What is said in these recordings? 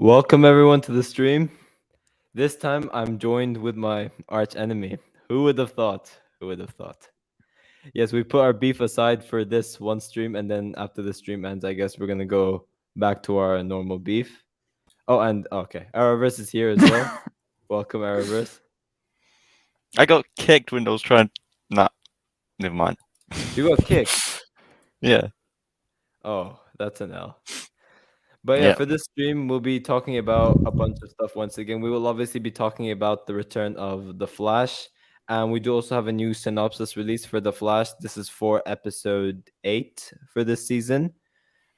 Welcome everyone to the stream. This time I'm joined with my arch enemy. Who would have thought? Who would have thought? Yes, we put our beef aside for this one stream, and then after the stream ends, I guess we're gonna go back to our normal beef. Oh, and okay, Arrowverse is here as well. Welcome, Arrowverse. I got kicked when I was trying. Nah, never mind. You got kicked. Yeah. Oh, that's an L. But yeah, for this stream, we'll be talking about a bunch of stuff once again. We will obviously be talking about the return of The Flash. And we do also have a new synopsis release for The Flash. This is for episode 8 for this season.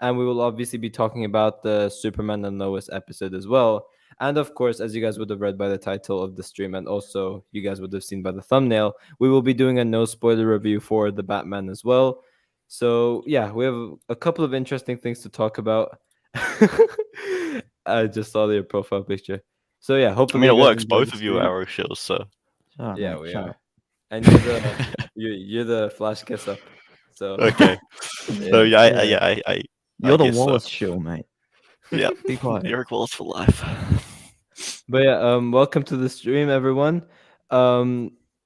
And we will obviously be talking about the Superman and Lois episode as well. And of course, as you guys would have read by the title of the stream, and also you guys would have seen by the thumbnail, we will be doing a no spoiler review for the Batman as well. So yeah, we have a couple of interesting things to talk about. I just saw your profile picture. So yeah, I hopefully mean, it you guys works. enjoy Both the of you are stream. arrow shields, so. Oh, Yeah, mate, we shut are. up. And you're the you're the Flash kiss up. So Okay. So yeah. I You're the guess so. Wallace shield, mate. Yeah. Be quiet. Eric Wallace for life. But yeah, welcome to the stream, everyone.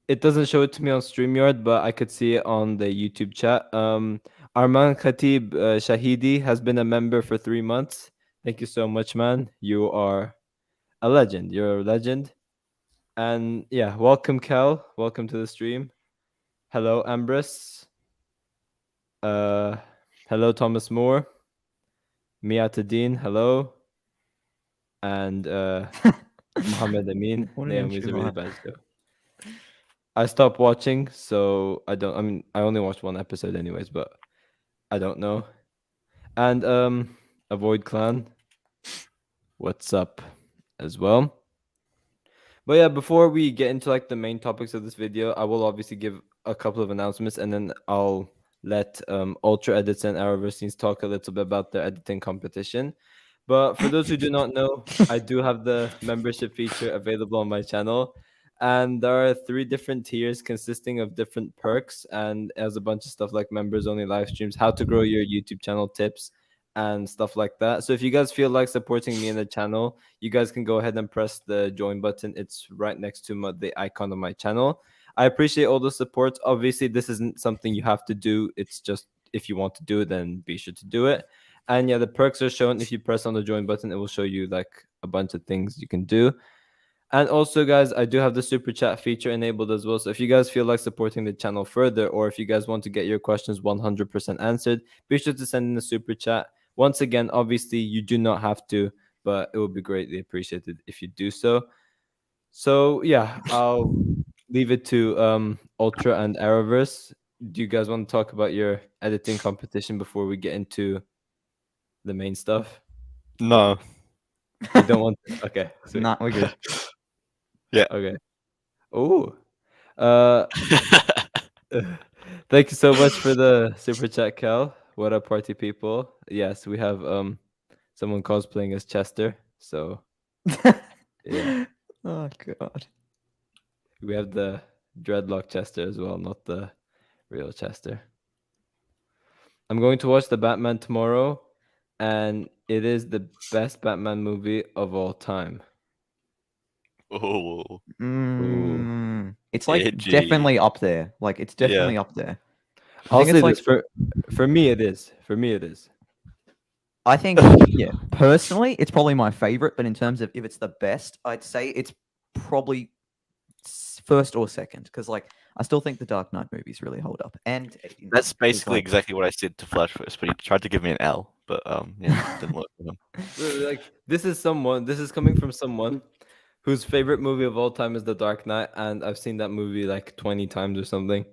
It doesn't show it to me on StreamYard, but I could see it on the YouTube chat. Arman Khatib Shahidi has been a member for 3 months. Thank you so much, man. You are a legend. You're a legend. And yeah, welcome, Cal. Welcome to the stream. Hello, Ambrose. Hello, Thomas Moore. Miatadeen, hello. And Mohammed Amin. What an Naomi's a really introvert. bad show. I stopped watching, so I mean, I only watched one episode anyways, but I don't know. And Avoid Clan, what's up as well? But yeah, before we get into like the main topics of this video, I will obviously give a couple of announcements, and then I'll let Ultra Edits and Arrowverse talk a little bit about their editing competition. But for those who do not know, I do have the membership feature available on my channel. And there are 3 different tiers consisting of different perks, and as a bunch of stuff like members only live streams, how to grow your YouTube channel tips, and stuff like that. So if you guys feel like supporting me in the channel, you guys can go ahead and press the join button. It's right next to the icon of my channel. I appreciate all the support. Obviously, this isn't something you have to do. It's just if you want to do it, then be sure to do it. And yeah, the perks are shown. If you press on the join button, it will show you like a bunch of things you can do. And also, guys, I do have the super chat feature enabled as well. So if you guys feel like supporting the channel further, or if you guys want to get your questions 100% answered, be sure to send in the super chat. Once again, obviously, you do not have to, but it would be greatly appreciated if you do so. So yeah, I'll leave it to Ultra and Arrowverse. Do you guys want to talk about your editing competition before we get into the main stuff? No. You don't want to? Okay. Sweet. Nah, we're good. Yeah. Okay. Oh. Thank you so much for the super chat, Cal. What up, party people? Yes, we have someone cosplaying as Chester. So yeah, Oh god. we have the dreadlock Chester as well, not the real Chester. I'm going to watch the Batman tomorrow, and it is the best Batman movie of all time. Oh. It's like Edgy. definitely up there. Like it's definitely up there. I I'll think say it's like this for me it is. For me it is. I think yeah, personally it's probably my favorite, but in terms of if it's the best, I'd say it's probably first or second, because like I still think the Dark Knight movies really hold up. And That's basically like- exactly what I said to Flash first, but he tried to give me an L, but yeah, it didn't work for him. Like this is coming from someone whose favorite movie of all time is The Dark Knight, and I've seen that movie like 20 times or something.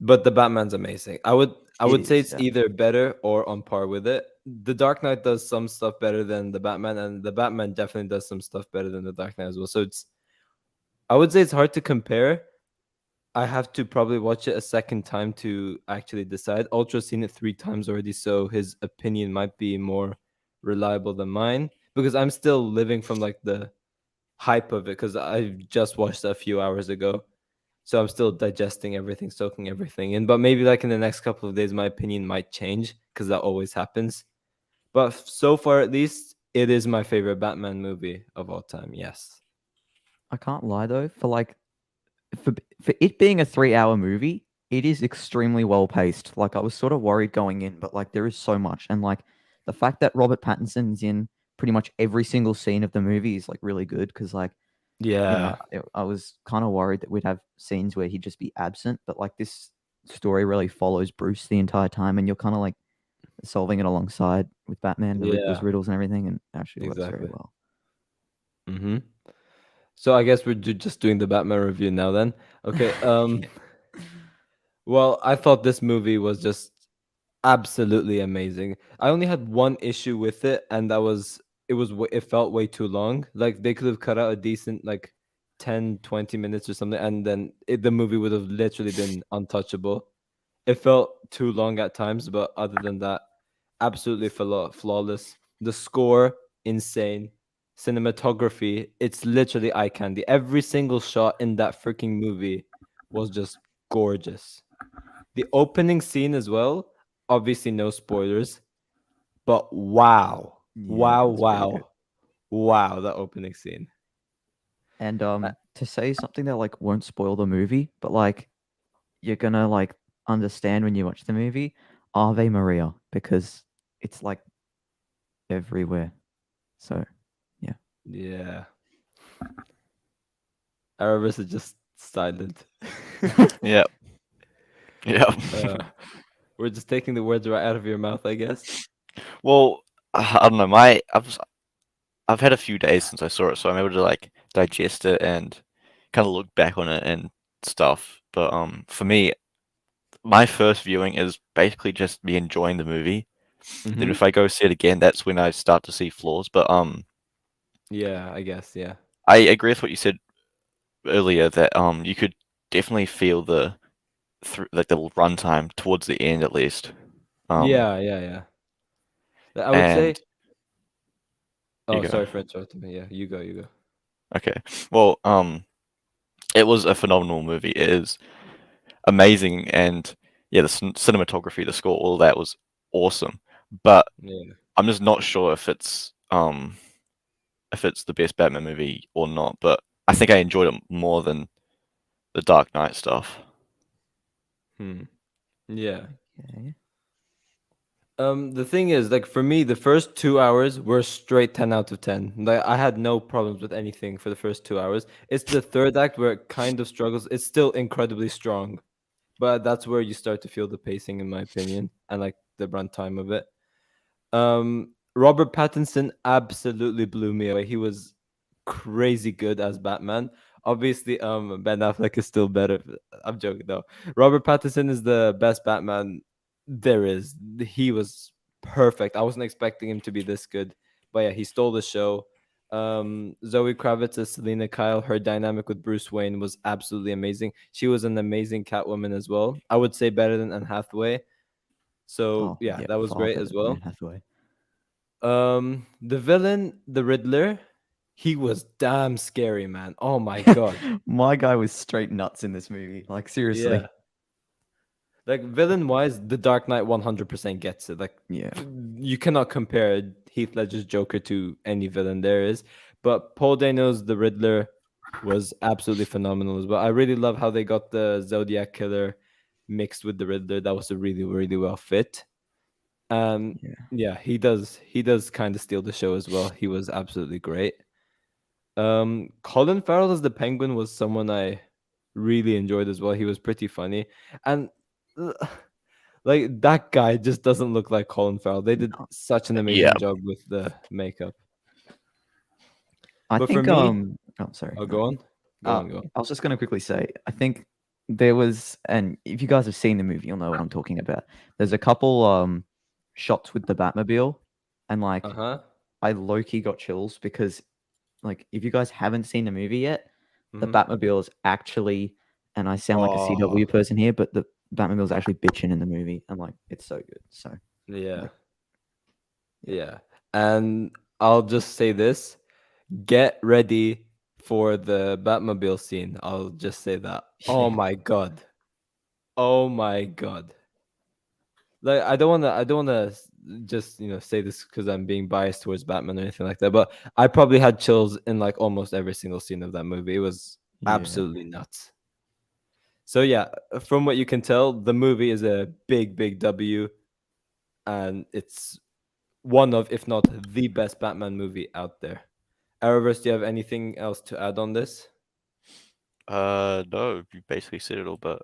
But the Batman's amazing. I would say it's either better or on par with it. The Dark Knight does some stuff better than the Batman, and the Batman definitely does some stuff better than the Dark Knight as well. So I would say it's hard to compare. I have to probably watch it a second time to actually decide. Ultra's seen it 3 times already, so his opinion might be more reliable than mine, because I'm still living from like the hype of it, because I just watched it a few hours ago. So I'm still digesting everything, soaking everything in. But maybe like in the next couple of days, my opinion might change, because that always happens. But so far, at least, it is my favorite Batman movie of all time. Yes. I can't lie though, for it being a 3 hour movie, it is extremely well paced. Like I was sort of worried going in, but like there is so much, and like the fact that Robert Pattinson's in pretty much every single scene of the movie is like really good because like Yeah. I was kind of worried that we'd have scenes where he'd just be absent, but like this story really follows Bruce the entire time, and you're kind of like solving it alongside with Batman, the Riddler's Yeah. riddles and everything, and actually works very Exactly. well. Mm-hmm. So I guess we're just doing the Batman review now then. Okay. Well, I thought this movie was just absolutely amazing. I only had one issue with it, and that was it felt way too long. Like they could have cut out a decent like 10-20 minutes or something, and then the movie would have literally been untouchable. It felt too long at times, but other than that, absolutely flawless. The score, insane. Cinematography, it's literally eye candy. Every single shot in that freaking movie was just gorgeous. The opening scene as well, obviously no spoilers, but wow. Yeah, Wow, that's pretty good. wow. Wow, the opening scene. And to say something that like won't spoil the movie, but like you're gonna like understand when you watch the movie, Ave Maria, because it's like everywhere. So yeah. Yeah. Arrowverse is just silent. Yep. Yep. We're just taking the words right out of your mouth, I guess. Well, I don't know. I've had a few days since I saw it, so I'm able to like digest it and kind of look back on it and stuff. But for me, my first viewing is basically just me enjoying the movie. Then Mm-hmm. if I go see it again, that's when I start to see flaws. But Yeah, I guess, yeah. I agree with what you said earlier that you could definitely feel like the runtime towards the end at least. Yeah, yeah, yeah. I would say. And you Oh, go. sorry for interrupting me. Yeah, you go, you go. Okay. Well, it was a phenomenal movie. It is amazing, and yeah, the cinematography, the score, all that was awesome. But Yeah. I'm just not sure if it's the best Batman movie or not. But I think I enjoyed it more than the Dark Knight stuff. Yeah. Okay. The thing is, like for me, the first 2 hours were straight 10 out of 10. Like I had no problems with anything for the first 2 hours. It's the third act where it kind of struggles. It's still incredibly strong, but that's where you start to feel the pacing, in my opinion, and like the runtime of it. Robert Pattinson absolutely blew me away. He was crazy good as Batman. Obviously, Ben Affleck is still better. I'm joking though. Robert Pattinson is the best Batman there is. He was perfect. I wasn't expecting him to be this good, but yeah, he stole the show. Zoe Kravitz as Selena Kyle, her dynamic with Bruce Wayne was absolutely amazing. She was an amazing Catwoman as well. I would say better than Anne Hathaway. So Oh yeah, yeah, that was far great better as than well. Anne Hathaway. The villain, the Riddler, he was damn scary, man. Oh my god. My guy was straight nuts in this movie. Like seriously. Yeah. Like villain wise, The Dark Knight 100% gets it. Like Yeah. you cannot compare Heath Ledger's Joker to any villain there is. But Paul Dano's The Riddler was absolutely phenomenal as well. I really love how they got the Zodiac Killer mixed with the Riddler. That was a really, really well fit. Yeah. Yeah, he does kind of steal the show as well. He was absolutely great. Colin Farrell as the Penguin was someone I really enjoyed as well. He was pretty funny, and uh, like that guy just doesn't look like Colin Farrell. They did No. such an Yeah. amazing job with the makeup. I But for think me, oh sorry. oh, No. go on, go on. I was just gonna quickly say, I think there was, and if you guys have seen the movie, you'll know what I'm talking about. There's a couple shots with the Batmobile, and like Uh-huh. I low key got chills because like if you guys haven't seen the movie yet, the Mm-hmm. Batmobile is actually, and I sound like a Oh, CW person here, but the Batmobile is actually bitching in the movie, and like it's so good. So yeah, like, yeah. And I'll just say this: get ready for the Batmobile scene. I'll just say that. Oh yeah. my god. Oh my god. Like I don't wanna just say this because I'm being biased towards Batman or anything like that, but I probably had chills in like almost every single scene of that movie. It was Yeah. absolutely nuts. So yeah, from what you can tell, the movie is a big W, and it's one of, if not the best Batman movie out there. Arrowverse, do you have anything else to add on this? No, you basically said it all, but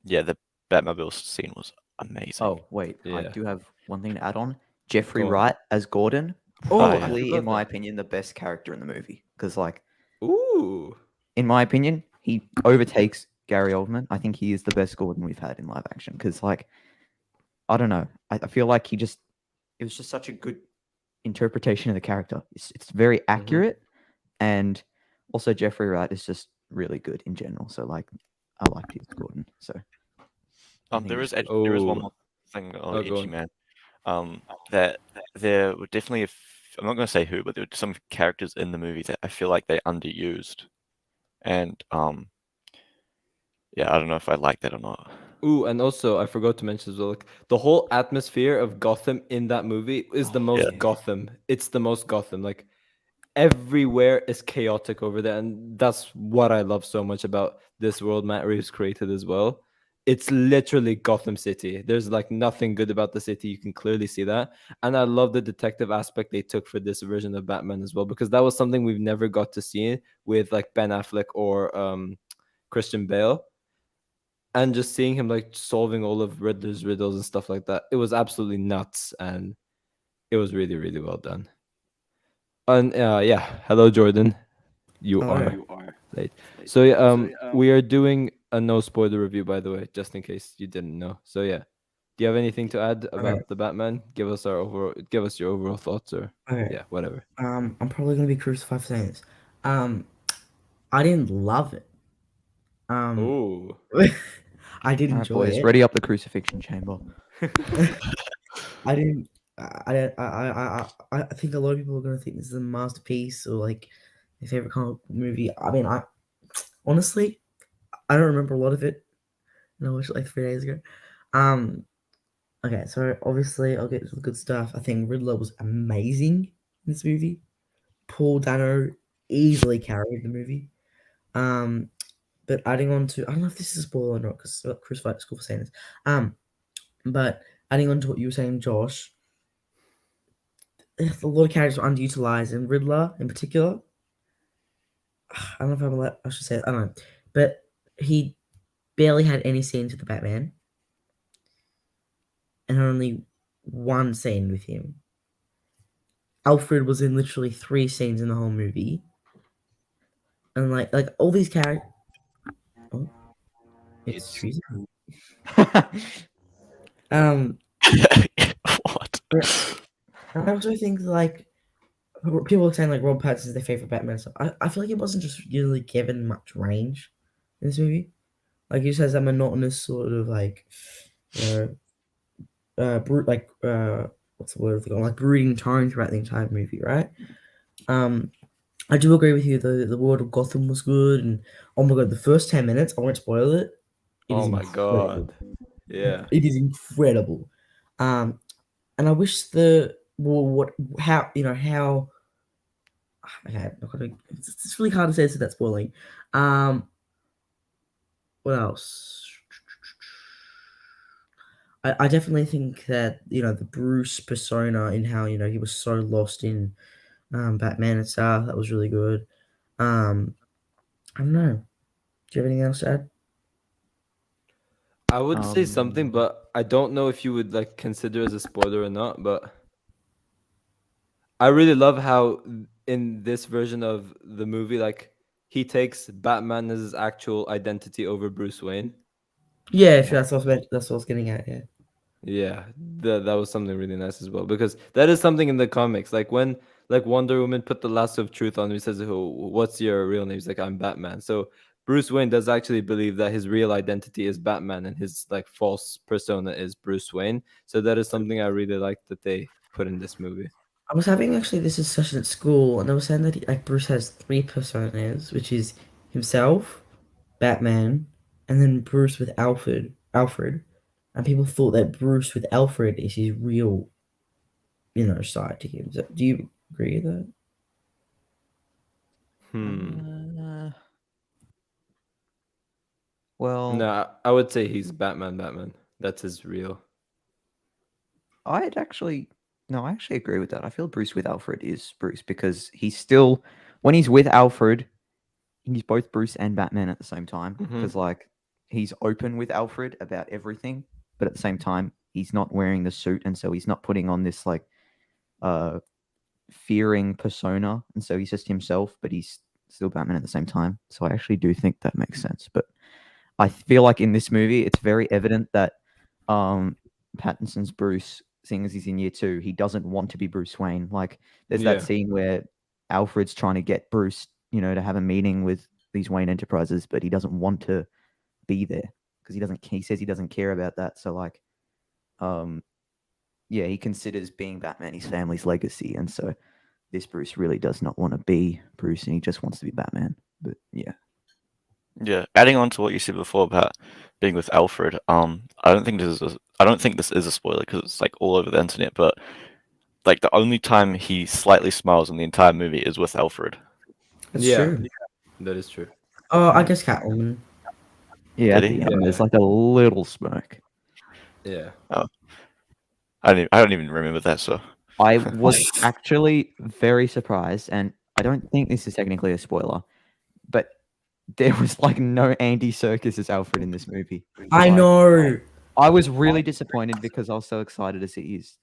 yeah, the Batmobile scene was amazing. Oh wait, I Yeah. do have one thing to add on. Jeffrey Go on. Wright as Gordon, Oh, I probably forgot in my that. opinion the best character in the movie because like Ooh. in my opinion he overtakes Gary Oldman. I think he is the best Gordon we've had in live action because like I don't know, I feel like it was just such a good interpretation of the character. It's very accurate, and also Jeffrey Wright is just really good in general. So like I liked his Gordon. So I think There it's is good. there is one Oh. more thing on Oh, go Itchy on. Man. That there were definitely I'm not going to say who, but there were some characters in the movie that I feel like they underused, and yeah, I don't know if I like that or not. Ooh, and also I forgot to mention as well, like the whole atmosphere of Gotham in that movie is the most Yeah. Gotham. It's the most Gotham. Like everywhere is chaotic over there, and that's what I love so much about this world Matt Reeves created as well. It's literally Gotham City. There's like nothing good about the city. You can clearly see that. And I love the detective aspect they took for this version of Batman as well, because that was something we've never got to see with like Ben Affleck or Christian Bale. And just seeing him like solving all of Riddler's riddles and stuff like that, it was absolutely nuts, and it was really, really well done. And yeah, hello Jordan. You Hello. are late. So yeah, we are doing a no spoiler review, by the way, just in case you didn't know. So yeah, do you have anything to add about the Batman? Give us your overall thoughts, or Okay. yeah, whatever. I'm probably gonna be crucified for saying this. I didn't love it. Oh, I did All right, enjoy boys, it. ready up the crucifixion chamber. I didn't. I think a lot of people are gonna think this is a masterpiece or like their favorite comic book movie. I mean, I honestly I don't remember a lot of it. And I watched it like 3 days ago. Okay, so obviously I'll get to the good stuff. I think Riddler was amazing in this movie. Paul Dano easily carried the movie. But adding on to, I don't know if this is a spoiler or not because Chris Fight School for saying this. But adding on to what you were saying, Josh, a lot of characters are underutilized, and Riddler in particular. I don't know if I'm allowed, I should say it, I don't know, but he barely had any scenes with the Batman, and only one scene with him. Alfred was in literally 3 scenes in the whole movie, and like all these characters. Oh, it's Teresa. What? I also think like people are saying like Rob Pattinson is their favorite Batman stuff. I feel like he wasn't just really given much range in this movie. Like he just has that monotonous sort of like, what's the word? Like brooding tone throughout the entire movie, right? I do agree with you. The world of Gotham was good, and oh my god, the first 10 minutes, I won't spoil it. oh Is my incredible. god, yeah. It is incredible. And I wish how okay, it's really hard to say this without spoiling. What else? I definitely think that the Bruce persona and how he was so lost in Batman and stuff, that was really good. I don't know. Do you have anything else to add? I would say something, but I don't know if you would like consider as a spoiler or not. But I really love how in this version of the movie, like he takes Batman as his actual identity over Bruce Wayne. Yeah, sure. That's what I was getting at. Yeah. Yeah, that was something really nice as well, because that is something in the comics. Like when like Wonder Woman put the lasso of truth on him, he says, "Oh, what's your real name?" He's like, "I'm Batman." So Bruce Wayne does actually believe that his real identity is Batman and his like false persona is Bruce Wayne. So that is something I really like that they put in this movie. I was having actually this discussion at school, and they were saying that like Bruce has 3 personas, which is himself, Batman, and then Bruce with Alfred, and people thought that Bruce with Alfred is his real side to him. Do you agree with that? Uh, well, No, I would say he's Batman. Batman. That's his real. I actually agree with that. I feel Bruce with Alfred is Bruce because he's still, when he's with Alfred, he's both Bruce and Batman at the same time. Mhm. Because like he's open with Alfred about everything, but at the same time he's not wearing the suit, and so he's not putting on this like fearing persona, and so he's just himself, but he's still Batman at the same time. So I actually do think that makes sense. But I feel like in this movie, it's very evident that Pattinson's Bruce, seeing as he's in year 2, he doesn't want to be Bruce Wayne. Like there's Yeah. that scene where Alfred's trying to get Bruce, to have a meeting with these Wayne Enterprises, but he doesn't want to be there because he says he doesn't care about that. So like, yeah, he considers being Batman his family's legacy, and so this Bruce really does not want to be Bruce, and he just wants to be Batman. But yeah. Yeah, adding on to what you said before about being with Alfred, I don't think this is a spoiler because it's like all over the internet. But like the only time he slightly smiles in the entire movie is with Alfred. That's Yeah. true. That is true. Oh, I guess Catwoman. Yeah, Did at he? the end, there's like a little smirk. Yeah. I don't even remember that. So I was actually very surprised, and I don't think this is technically a spoiler, but there was like no Andy Serkis as Alfred in this movie. I Like, know. I was really disappointed because I was so excited to see his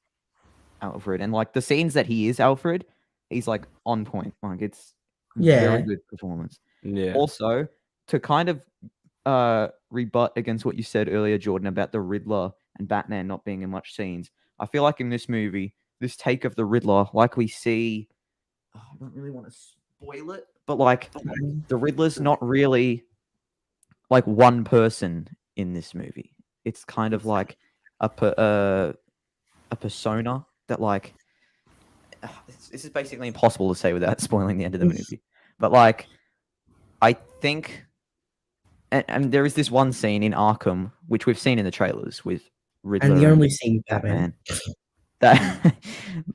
Alfred, and like the scenes that he is Alfred, he's like on point. Like it's very Yeah. good performance. Yeah. Also, to kind of rebut against what you said earlier, Jordan, about the Riddler and Batman not being in much scenes, I feel like in this movie, this take of the Riddler, like we see, I don't really want to spoil it, but like the Riddler's not really like one person in this movie. It's kind of like a persona that like this is basically impossible to say without spoiling the end of the movie. But like I think and there is this one scene in Arkham which we've seen in the trailers with Riddler And the and only scene Batman. That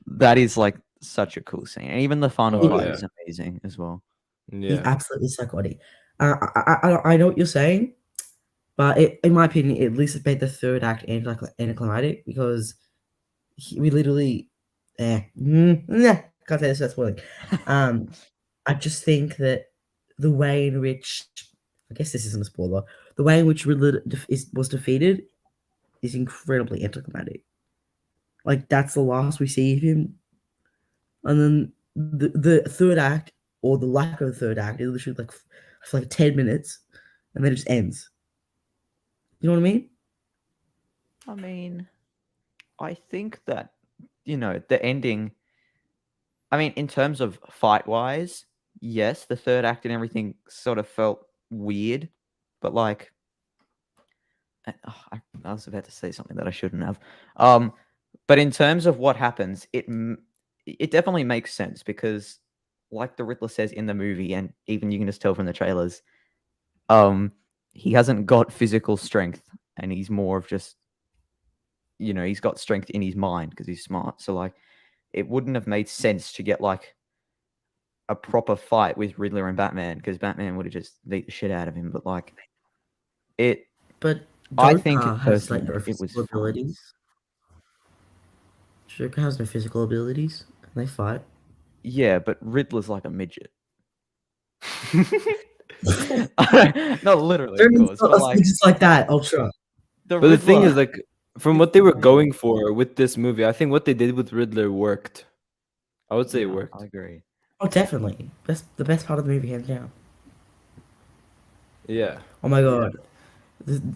that is like such a cool scene. And even the final Oh, fight yeah. is amazing as well. He's Yeah. absolutely psychotic. I know what you're saying, but in my opinion, at least it made the third act anticlimactic because we literally, can't say this. That's spoiling. I just think that the way in which, I guess this isn't a spoiler, the way in which Riddler was defeated is incredibly anticlimactic. Like that's the last we see of him, and then the third act or the lack of a third act is literally like for like 10 minutes, and then it just ends. You know what I mean? I mean, I think that, the ending, I mean, in terms of fight wise, yes, the third act and everything sort of felt weird, but like, I was about to say something that I shouldn't have. But in terms of what happens, it definitely makes sense because, like the Riddler says in the movie, and even you can just tell from the trailers, he hasn't got physical strength, and he's more of just, he's got strength in his mind because he's smart. So like, it wouldn't have made sense to get like a proper fight with Riddler and Batman because Batman would have just beat the shit out of him. But like, it. But I Joker think has like personally, no it was physical fine. abilities. Joker has no physical abilities. And they fight. Yeah, but Riddler's like a midget. Not literally, of course, but like just like that. Ultra. the But the thing is, Riddler- like, from what they were going for with this movie, I think what they did with Riddler worked. I would say it Yeah, worked. I agree. Oh, definitely. The best part of the movie, hands down. Yeah. Oh my god,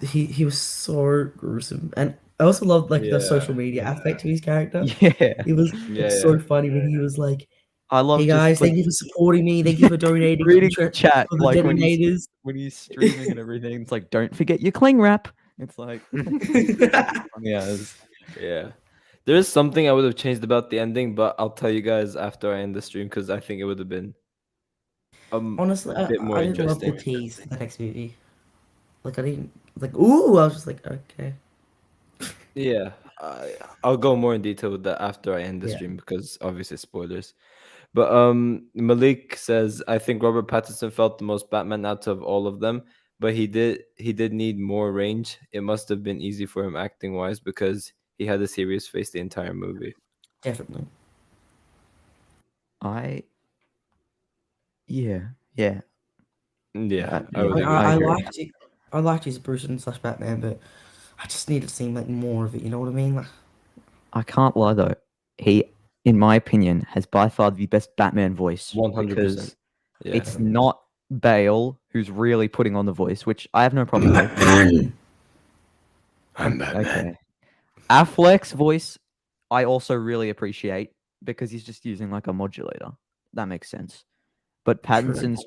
he was so gruesome, and I also loved like the Yeah. social media aspect to his character. Yeah, It was Yeah, so yeah. funny when he was like, I love "Hey just guys, like thank you for supporting me. Thank you for donating reading for the chat, for the like when he's detonators." streaming and everything. It's like, don't forget your cling wrap. It's like, yeah, Yeah. There is something I would have changed about the ending, but I'll tell you guys after I end the stream because I think it would have been Honestly, a bit more I didn't love the interesting. tease for the next movie. Like I didn't like. Ooh, I was just like, okay. Yeah. I'll go more in detail with that after I end the Yeah. stream because obviously spoilers. But Malik says I think Robert Pattinson felt the most Batman out of all of them, but he did need more range. It must have been easy for him acting wise because he had a serious face the entire movie. Definitely. Yeah. Yeah, I would yeah, agree. I agree. liked it. I liked his Bruce and slash Batman, but I just needed to see like more of it. You know what I mean? Like, I can't lie though. He, in my opinion, has by far the best Batman voice 100%. because Yeah, it's not Bale who's really putting on the voice, which I have no problem with. I'm Batman. Okay. Affleck's voice, I also really appreciate because he's just using like a modulator. That makes sense. But Pattinson's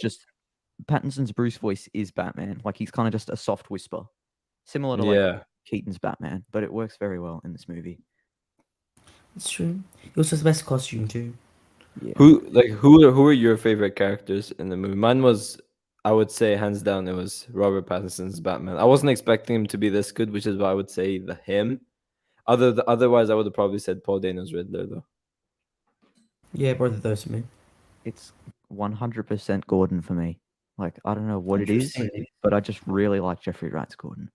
Bruce voice is Batman. Like he's kind of just a soft whisper, similar to like Yeah, Keaton's Batman, but it works very well in this movie. it's true. It was just the best costume too. Yeah. who are your favorite characters in the movie? Mine was, I would say, hands down, it was Robert Pattinson's Batman. I wasn't expecting him to be this good, which is why I would say him. Otherwise, I would have probably said Paul Dano's Riddler though. Yeah, both of those for me. It's 100% Gordon for me. Like I don't know what it is, Interesting. but I just really like Jeffrey Wright's Gordon.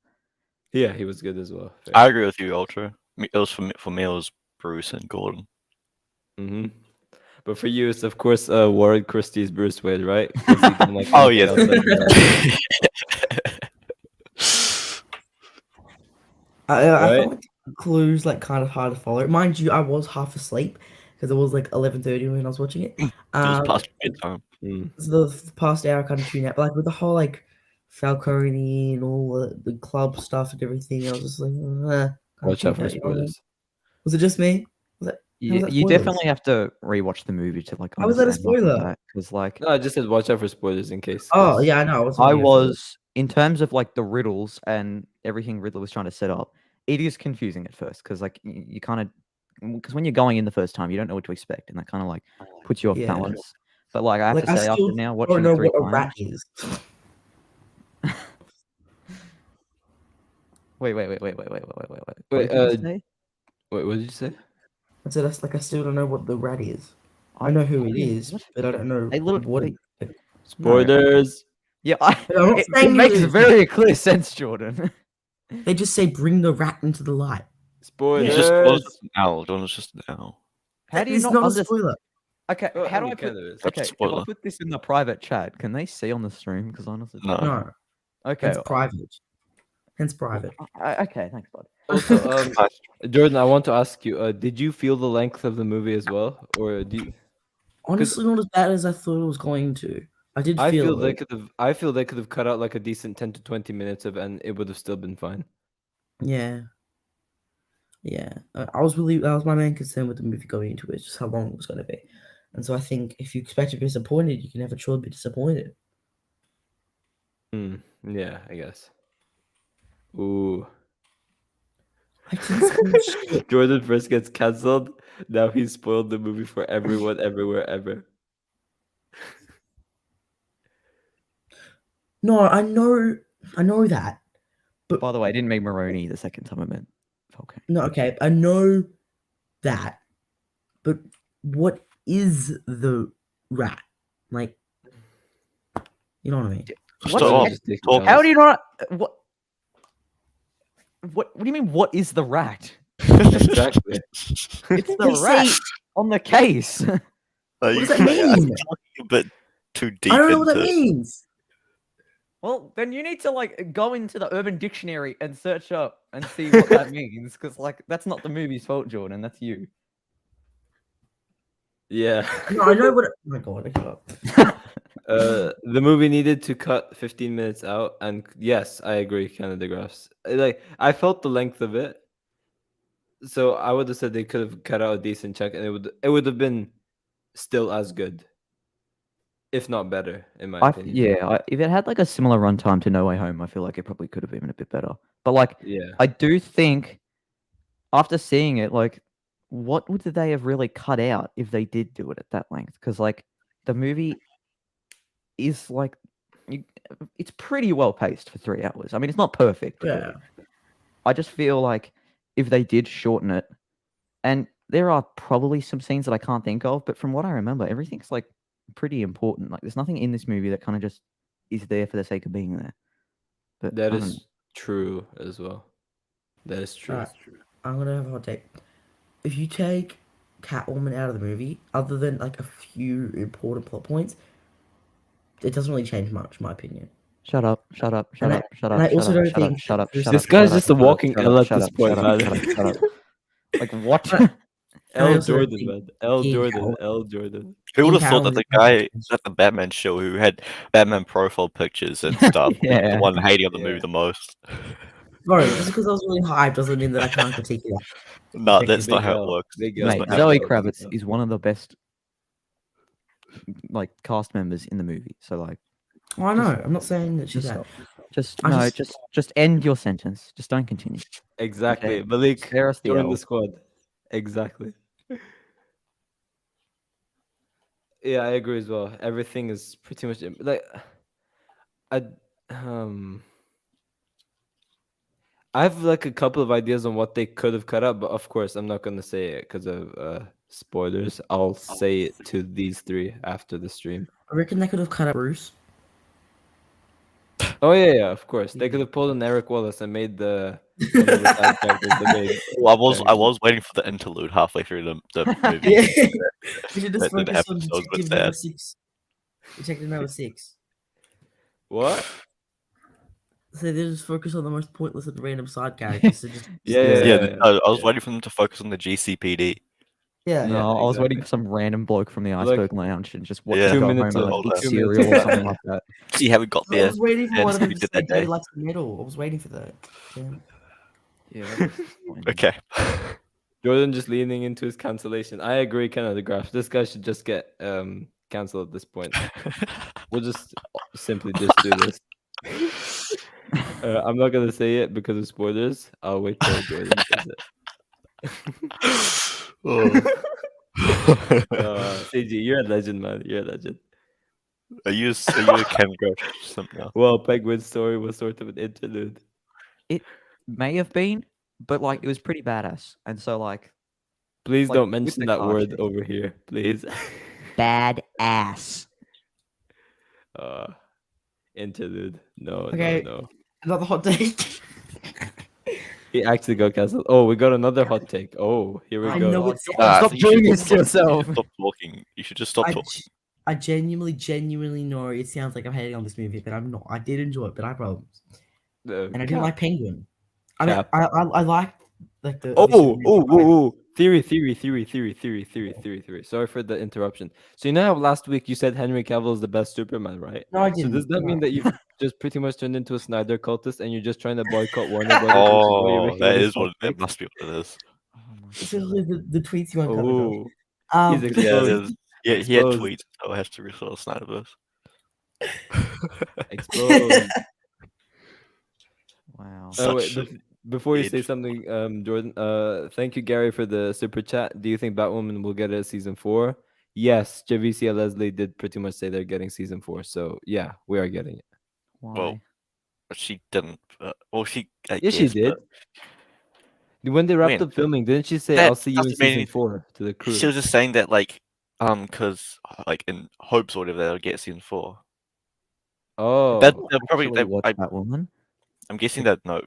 Yeah, he was good as well. I agree with you, Ultra. It was for me. It was Bruce and Gordon. Mm-hmm. But for you, it's of course Warren Christie's Bruce Wayne, right? 'Cause he didn't like Oh anything yeah. else I Right? felt like the clues like kind of hard to follow. Mind you, I was half asleep because it was like 11:30 when I was watching it. It was past bedtime. So the past hour I kind of tuned out, but like with the whole like Falcone and all the club stuff and everything, I was just like, kind of Watch out tuned for out, you know what I mean? spoilers. Was it just me? Was that? How was that You spoilers? definitely have to rewatch the movie to like How was that a understand spoiler? that because like No, I just said watch out for spoilers in case. Oh 'cause- yeah, I know. I was in terms of like the riddles and everything Riddler was trying to set up. It is confusing at first because like you kind of because when you're going in the first time, you don't know what to expect, and that kind of like puts you off Yeah. balance. But like I have Like to I say, still after now don't watching know it 3 what a rat times. is. Wait. What Wait, did you say? Wait, what did you say? I said that's like I still don't know what the rat is. I I- know who it yeah, is, what? but I don't know They literally- what. they- Spoilers. Yeah, I'm not it saying makes it is. very clear sense, Jordan. They just say bring the rat into the light. Spoilers. It's just an owl. Jordan's just an owl. How do you It's not not a understand? spoiler. Okay, Well, how I do mean, I put? kind of is. That's a Okay, if I spoiler. put this in the private chat, can they see on the stream? Because honestly, No. No, okay, it's private. Hence private. okay, thanks, bud. Also, Jordan, I want to ask you: did you feel the length of the movie as well, or do you? Honestly, not as bad as I thought it was going to. I did I feel feel they it. could have. I feel they could have cut out like a decent 10 to 20 minutes of, and it would have still been fine. Yeah. Yeah. That was my main concern with the movie going into it, just how long it was going to be. And so I think if you expect to be disappointed, you can have a choice to be disappointed. Yeah, I guess. Ooh. I didn't see shit. Jordan first gets cancelled. Now he's spoiled the movie for everyone, everywhere, ever. No, I know that. By the way, I didn't make Maroney the second time I meant Falcon. No, okay, I know that. But what is the rat? Like, you know what I mean? Stop. Just take Talk. it How out. do you not? What do you mean? What is the rat? Exactly. It's They the rat say- on the case. What does that mean? A bit too deep I don't know what into that it. means. Well, then you need to like go into the Urban Dictionary and search up and see what that means, because like that's not the movie's fault, Jordan. That's you. Yeah. No, I know what. Oh my god, I can't. The movie needed to cut 15 minutes out, and yes, I agree, Canada Graphs. Like, I felt the length of it, so I would have said they could have cut out a decent chunk, and it would have been still as good, if not better, in my opinion. If it had like a similar runtime to No Way Home, I feel like it probably could have been a bit better. But like, Yeah. I do think after seeing it, like, what would they have really cut out if they did do it at that length? Because like the movie is like, it's pretty well paced for 3 hours. I mean, it's not perfect. but Yeah. I just feel like if they did shorten it, and there are probably some scenes that I can't think of, but from what I remember, everything's like pretty important. Like there's nothing in this movie that kind of just is there for the sake of being there. But That I don't is true as well. That is true. Alright, I'm gonna have a hot take. If you take Catwoman out of the movie, other than like a few important plot points, it doesn't really change much, in my opinion. Shut up, shut up, shut And I- up, shut and up, I also shut up, don't shut up, think shut up, there's- shut This up. guy's shut just up, a shut up, walking shut L up, at shut this up, point, shut up, man. shut up, shut up. Like what? But- L I also don't Jordan, think man. L King Jordan. Catwoman- L Jordan. Who would King have thought that Catwoman the is guy perfect. at the Batman show who had Batman profile pictures and stuff, is Yeah. the one hating on the Yeah. movie the most? Bro, just because I was really hyped doesn't mean that I can't critique it. No, Big that's not Big how L. it works. Big That's L. Mate, not how Zoe it works. Kravitz is one of the best like cast members in the movie. So like Well, I know. I'm not saying that she's just bad. just I no, just- just end your sentence. Just don't continue. Exactly. Okay. Malik, Spare us the join L. the squad. Exactly. Yeah, I agree as well. Everything is pretty much like I um I have like a couple of ideas on what they could have cut out, but of course I'm not gonna say it because of spoilers. I'll say it to these three after the stream. I reckon they could have cut out Bruce. Oh yeah, of course. They Yeah. could have pulled an Eric Wallace and made the one of the side characters the main Well, I character. was waiting for the interlude halfway through the movie. Yeah. We should just That the focus on episode was Detective sad. Number 6. Detective Number 6. What? So they just focus on the most pointless and random side characters. So just, Yeah. I was yeah. waiting for them to focus on the GCPD. yeah. No, Yeah, I was waiting exactly. for some random bloke from the Look, Iceberg Lounge and just watch Yeah. him 2 go minutes home in. and like, eat 2 cereal minutes or in. something like that. See how we got I there. was waiting for and one of them we to did say that Daddy day. likes the metal. I was waiting for that. Damn. Yeah, that was disappointing. Okay. Jordan just leaning into his cancellation. I agree, Canada Graph. This guy should just get cancelled at this point. We'll just simply just do this. I'm not gonna say it because of spoilers. I'll wait till Jordan says it. CG, you're a legend, man. You're a legend. Are you a Ken Grush something else? Well, Penguin's story was sort of an interlude. It may have been, but like it was pretty badass. And so like Please Like, don't with mention the that car word chase. over here, please. badass. Interlude. No, Okay. no. Another hot take. He actually got cancelled. Oh, we got another hot take. Oh, here we I go. know it's. I Stop think you should doing this to stop- yourself. Stop talking. You should just stop I, talking. I genuinely know it sounds like I'm hating on this movie, but I'm not. I did enjoy it, but I have problems. And I didn't like Penguin. I mean, Cap. I liked like the. Oh, obviously the oh, movie. oh, oh. Theory. Sorry for the interruption. So you know how last week you said Henry Cavill is the best Superman, right? No, I So didn't. does that mean No. that you've just pretty much turned into a Snyder cultist and you're just trying to boycott Warner Brothers? Which is why you're Oh, making that all these is what hot it takes? must be what it is. It's really the tweets you uncovered. Oh, he's Yeah, it exposed. is. Yeah, he had Exposed. tweets, so it has to be sort of Snyderverse. Exposed. Wow. Wait, Such before you say age. something, Jordan, thank you, Gary, for the super chat. Do you think Batwoman will get a season 4? Yes, Javicia Leslie did pretty much say they're getting season 4. So yeah, we are getting it. Why? But she didn't. Well, she. I Yeah, she guess, did. but When they wrapped When? up filming, didn't she say, That "I'll see you in doesn't mean season anything. 4" to the crew? She was just saying that, like, because, like, in hopes or whatever, they'll get season 4. Oh, They'll probably. Actually watch I, Batwoman? I'm guessing that no.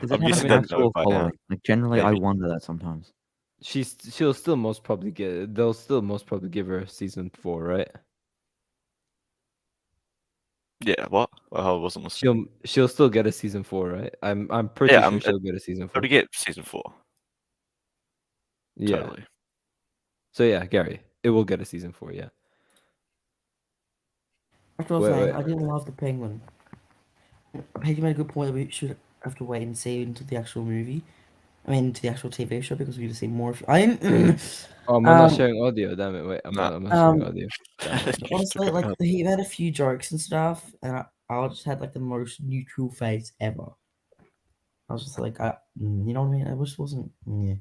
Does I'm it have guessing an that actual no by now. following? Like generally, I Maybe. wonder that sometimes. she'll still most probably get. They'll still most probably give her season 4, right? Yeah. What? I wasn't listening. She'll still get a season 4, right? I'm pretty Yeah, sure she'll get a season 4. Probably get season 4. Yeah. Totally. So yeah, Gary, it will get a season 4. Yeah. That's what I was Wait, saying. wait. I didn't love the Penguin. Peggy made a good point that we should have to wait and see into the actual movie. I mean, into the actual TV show because we need to see more. I didn't. Oh, I'm not sharing audio. Damn it! Wait, I'm No. not sharing audio. Honestly, like he had a few jokes and stuff, and I just had like the most neutral face ever. I was just like, you know what I mean? I just wasn't. Yeah.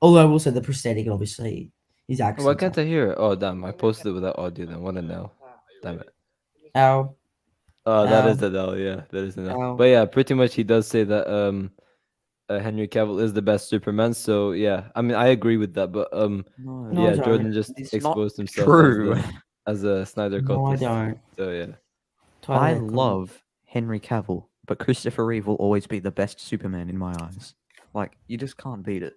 Although I will say the prosthetic, obviously, his accent. Why can't I hear it? Oh, damn! I posted it without audio. Then what a no! Damn it! Ow. Oh, that is the L. Yeah, that is the L. Ow. But yeah, pretty much he does say that Henry Cavill is the best Superman. So yeah, I mean I agree with that, but No, No, I yeah, don't. Jordan just It's not exposed himself true. as a Snyder No, I cultist. don't. So yeah, I Tyler, come on. love Henry Cavill, but Christopher Reeve will always be the best Superman in my eyes. Like, you just can't beat it.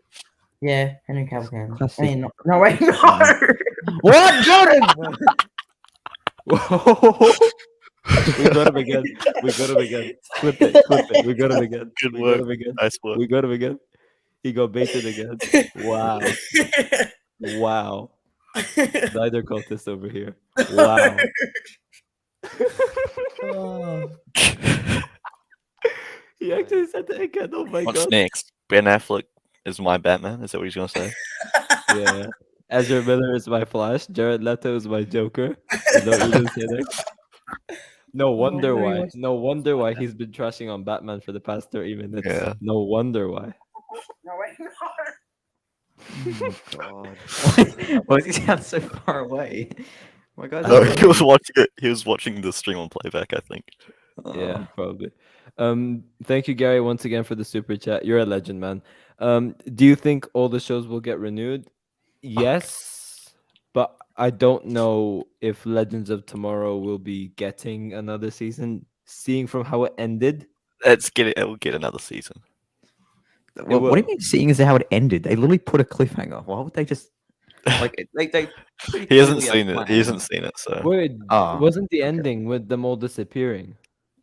Yeah, Henry Cavill can. I Classic. mean, no, wait, no. What, Jordan? whoa, we got him again. We got him again. Clip it, clip it. We got him again. Good We work. got him again. Nice work. We got him again. He got baited again. Wow, wow. Snyder cultist over here. Wow. Oh. He actually said that again. Oh my What's god. next? Ben Affleck is my Batman. Is that what he's gonna say? Yeah. Ezra Miller is my Flash. Jared Leto is my Joker. Is that what you're gonna say next? No wonder no, he why. was- No wonder why he's been trashing on Batman for the past 30 minutes. Yeah. No wonder why. No, wait, no. Oh my god. Why does he sound so far away? My god. No, he was watching it. He was watching the stream on playback, I think. Yeah, probably. Thank you, Gary, once again for the super chat. You're a legend, man. Do you think all the shows will get renewed? Yes, but I don't know if Legends of Tomorrow will be getting another season. Seeing from how it ended, It will get another season. Well, what do you will. mean seeing as how it ended? They literally put a cliffhanger. Why would they just like they pretty He hasn't clearly had seen a it. He plan. hasn't seen it, so Wait, Ah, wasn't the ending with them all disappearing?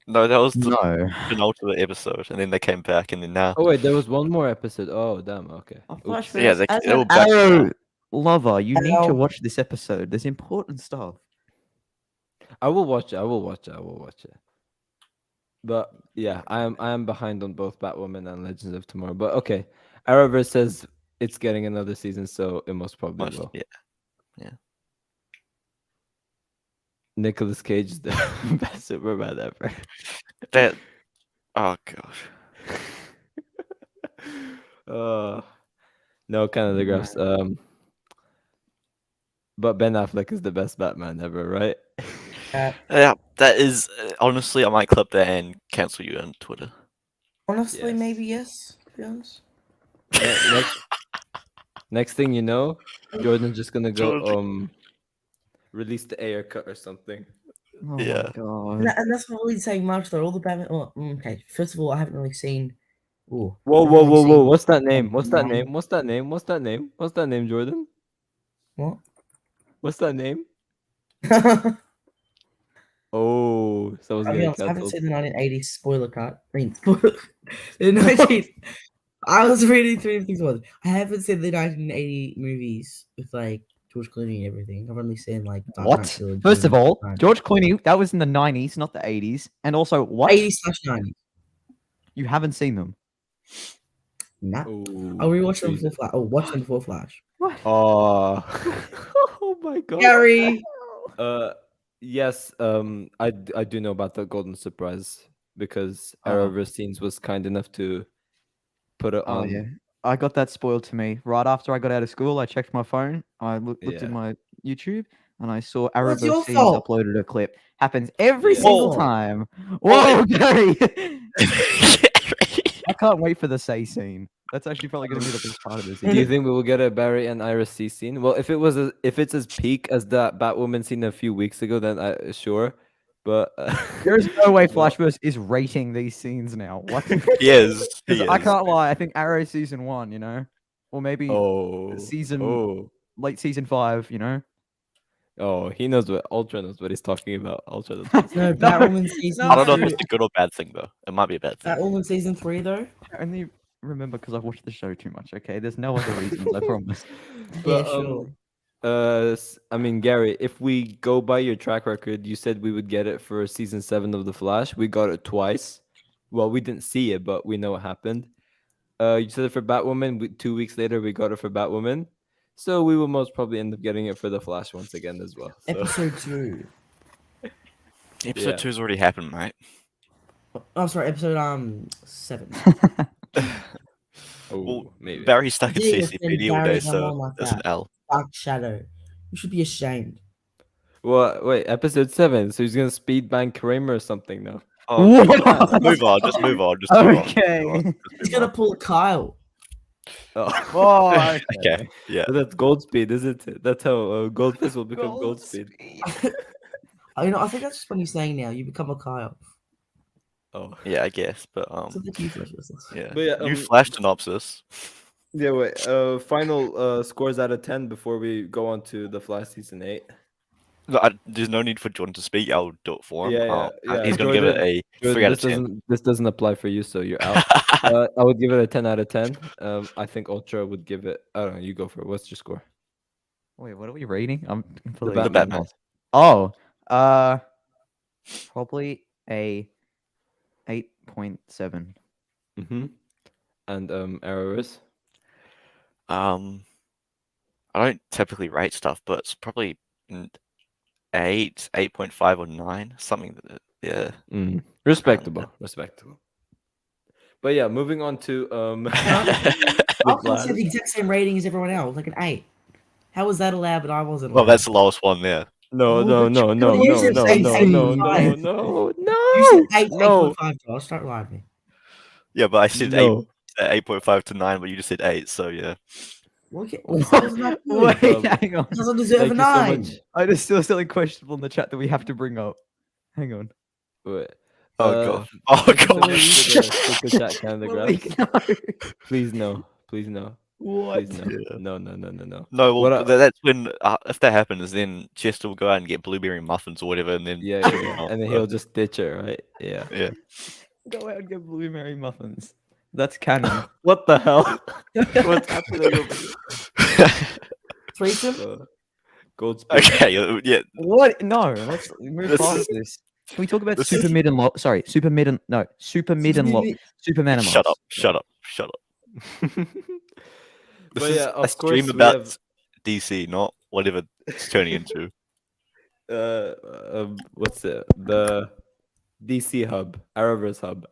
no, that was the No. penultimate episode, and then they came back, and then now Oh wait, there was one more episode. Oh damn. Okay. Oh, Oops. Flash Yeah, Verse, they- as they're all an back now. Arrow lover, you need to Hello. watch this episode. There's important stuff. I will watch it. I will watch it. I will watch it. But yeah, I am behind on both Batwoman and Legends of Tomorrow. But okay, Arrowverse says it's getting another season, so it most probably Most- will. yeah. Nicolas Cage is the best Superman ever. That. Oh gosh. No Canada graphs. But Ben Affleck is the best Batman ever, right? Yeah, that is honestly. I might clip that and cancel you on Twitter. Honestly, Yes. maybe yes. To be honest. Next thing you know, Jordan's just gonna go Jordan. release the Ayer cut or something. Oh Yeah. my god. And that's not really saying much though. All the Batman. Well, okay. First of all, I haven't really seen. Ooh, Whoa, I whoa, haven't whoa, really whoa! seen- What's that name? What's that Nine. name? What's that name? What's that name? What's that name, Jordan? What? What's that name? I'll Oh, someone's be getting honest, I haven't cancelled. seen the 1980s spoiler cut. I mean, spoiler. The 19. I was reading three things once. I haven't seen the 1980 movies with like George Clooney and everything. I've only seen like Dark Knight What? Trilogy First of and all, Dark Knight. George Clooney, that was in the 90s, not the 80s. And also, what? 80s/90s. You haven't seen them. Nah. Oh, I'll rewatch them before Flash. Oh, watch them before Flash. What? Oh, oh my god. Gary. Yes. I do know about the Golden Surprise because Oh. Arrowverse Scenes was kind enough to put it Oh on. yeah, I got that spoiled to me right after I got out of school. I checked my phone. I looked Yeah. at my YouTube, and I saw What's your Arrowverse Scenes fault? uploaded a clip. Happens every Yeah. single Whoa. time. Whoa, Gary! I can't wait for the say scene. That's actually probably going to be the best part of this. Do you think we will get a Barry and Iris C scene? Well, if it's as peak as that Batwoman scene a few weeks ago, then sure. But There's no way well, Flashverse is rating these scenes now. What? He is. He 'Cause I is. can't lie. I think Arrow season 1, or maybe oh, season- late season 5. oh, he knows what Ultra knows what he's talking about. Ultra knows what he's No, talking Batwoman season. I don't know if No. it's a good or bad thing though. It might be a bad thing. Batwoman season 3 though. I only remember because I've watched the show too much. Okay, there's no other reasons. I promise. But, Yeah, sure. I mean, Gary, if we go by your track record, you said we would get it for season 7 of The Flash. We got it twice. Well, we didn't see it, but we know what happened. You said it for Batwoman. 2 weeks later, we got it for Batwoman. So we will most probably end up getting it for The Flash once again as well. So. Episode 2. Episode Yeah. 2's already happened, right? Oh, sorry, episode 7. Oh, Well, maybe. Barry's stuck in Yeah, it's CCPD been all day, Barry's done so one like that's an that. L. Dark Shadow. You should be ashamed. Well, wait, episode 7. So he's gonna speed bang Kramer or something now. Oh, What? just move on. Just move on. Just move on. Okay. He's gonna pull a Kyle. Oh, Oh, Okay. Yeah. but that's Goldspeed, isn't it? That's how Goldfish will become Goldspeed. I think that's just funny saying now. You become a Kyle. Oh, Yeah, I guess. But So the key flash business. yeah. But yeah, New Flash synopsis. yeah. Wait. Final scores out of 10 before we go on to the Flash season 8. No, there's no need for Jordan to speak. I'll do it for him. Yeah. He's gonna give it Jordan, a 3 Jordan, out this of 10. doesn't apply for you, so you're out. I would give it a 10 out of 10. I think Ultra would give it. I don't know. You go for it. What's your score? Wait, what are we reading? I'm The completely The Batman. Batman. Oh, probably a 8.7. Mm-hmm. And Arrowverse. I don't typically rate stuff, but it's probably an 8, 8.5, or 9, something. Yeah. Respectable. But yeah, moving on to the I Flash. said the exact same rating as everyone else, like an 8. How was that allowed, but I wasn't? Well, allowed? that's the lowest one there. No, Oh, no, but no, you- no, you no, said no, same no, thing. no, no, Fine. no, You said 8, no, 8.5, Josh. Don't lie to me. Yeah, but I said no. 8.5 to 9, but you just said 8, so yeah. Look at that was not good. Wait, Um, hang on. He doesn't deserve Thank a you so 9. much. I just saw something questionable in the chat that we have to bring up. Hang on. Wait. Oh god. Thank you so God. much for the super chat candidates. Malik, no. Please no. Please no. What? Please no. Yeah. No, no, no, no, no. No, well, What I- that's when if that happens, then Chester will go out and get blueberry muffins or whatever, and then Yeah. And then he'll just ditch it, right? Yeah. yeah. Go out and get blueberry muffins. That's canon. What the hell? What's happening over here? Threesome? Goldspeed. Okay, yeah. What? No, let's move This past is- this. Can we talk about this super is- mid and low? Sorry, super mid and no, super mid and low. Superman and Shut Lois. up! Shut up! Shut up! This But is yeah, a of stream course we about have DC, not whatever it's turning into. what's it? The DC hub, Arrowverse hub.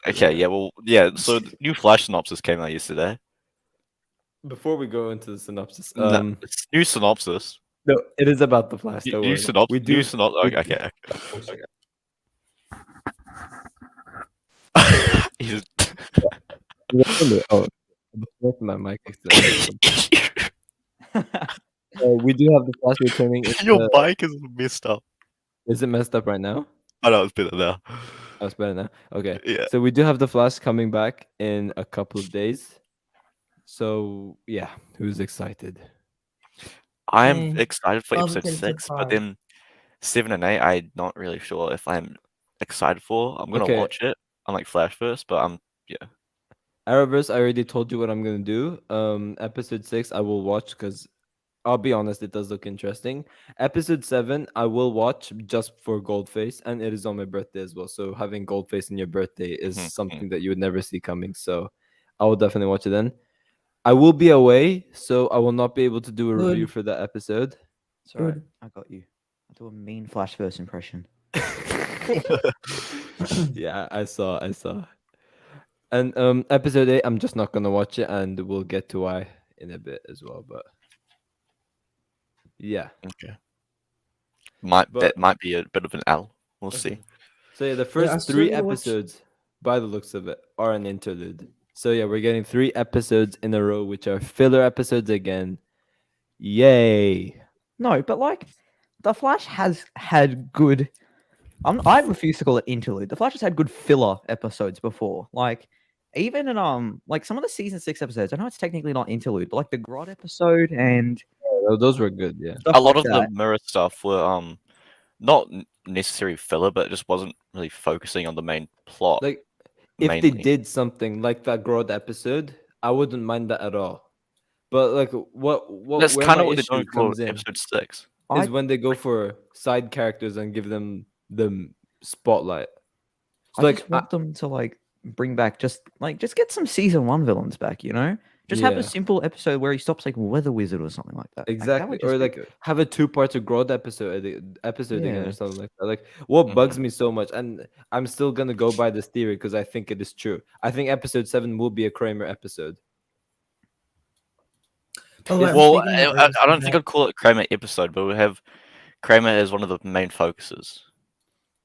Okay, yeah, well, yeah. So the new Flash synopsis came out yesterday. Before we go into the synopsis, No, it's new synopsis. no, it is about the Flash. Don't New worry. synopsis. We do. New synopsis. we- Okay. He's- Oh, my mic. We do have the Flash returning. Your mic is messed up. Is it messed up right now? I know it's better now. Oh, it's better now. Okay. Yeah. So we do have the Flash coming back in a couple of days. So yeah, who's excited? I'm Mm. excited for Positive episode 6, but surprise. then 7 and 8, I'm not really sure if I'm excited for. I'm gonna Okay. watch it. I'm like Flash first, but I'm Arrowverse, I already told you what I'm gonna do. Episode 6 I will watch because I'll be honest, it does look interesting. Episode 7 I will watch just for Goldface, and it is on my birthday as well. So having Goldface in your birthday is Mhm, something that you would never see coming. So I will definitely watch it then. I will be away, so I will not be able to do a review Good. for that episode. Sorry, Good. I got you. I'll do a mean Flash verse impression. Yeah, I saw. And episode 8, I'm just not gonna watch it, and we'll get to why in a bit as well. But yeah. okay. But- That might be a bit of an L. We'll see. Okay. So yeah, the I first still 3 gotta watch- episodes, by the looks of it, are an interlude. So yeah, we're getting 3 episodes in a row, which are filler episodes again. Yay! No, but like, the Flash has had good. I refuse to call it interlude. The Flash has had good filler episodes before. Like, even in like some of the season 6 episodes. I know it's technically not interlude, but like the Grodd episode and Those were good. Yeah. stuff A lot like of that. the mirror stuff were not necessarily filler, but it just wasn't really focusing on the main plot. Like if they mainly. did something like that Grodd episode, I wouldn't mind that at all. But like what That's where kind my of what they're issue doing for comes in episode 6. I- is when they go for side characters and give them the spotlight. So I like just want them to like bring back just get some season 1 villains back, you know? Just have Yeah. a simple episode where he stops like Weather Wizard or something like that. Like, that exactly, would or just be like good. have a 2-part Grodd episode again Yeah. or something like that. Like what Mhm. bugs me so much, and I'm still gonna go by this theory because I think it is true. I think episode 7 will be a Kramer episode. Oh, wait, Well, speaking of I don't Arrowverse, think I'd call it Kramer episode, but we have Kramer as one of the main focuses.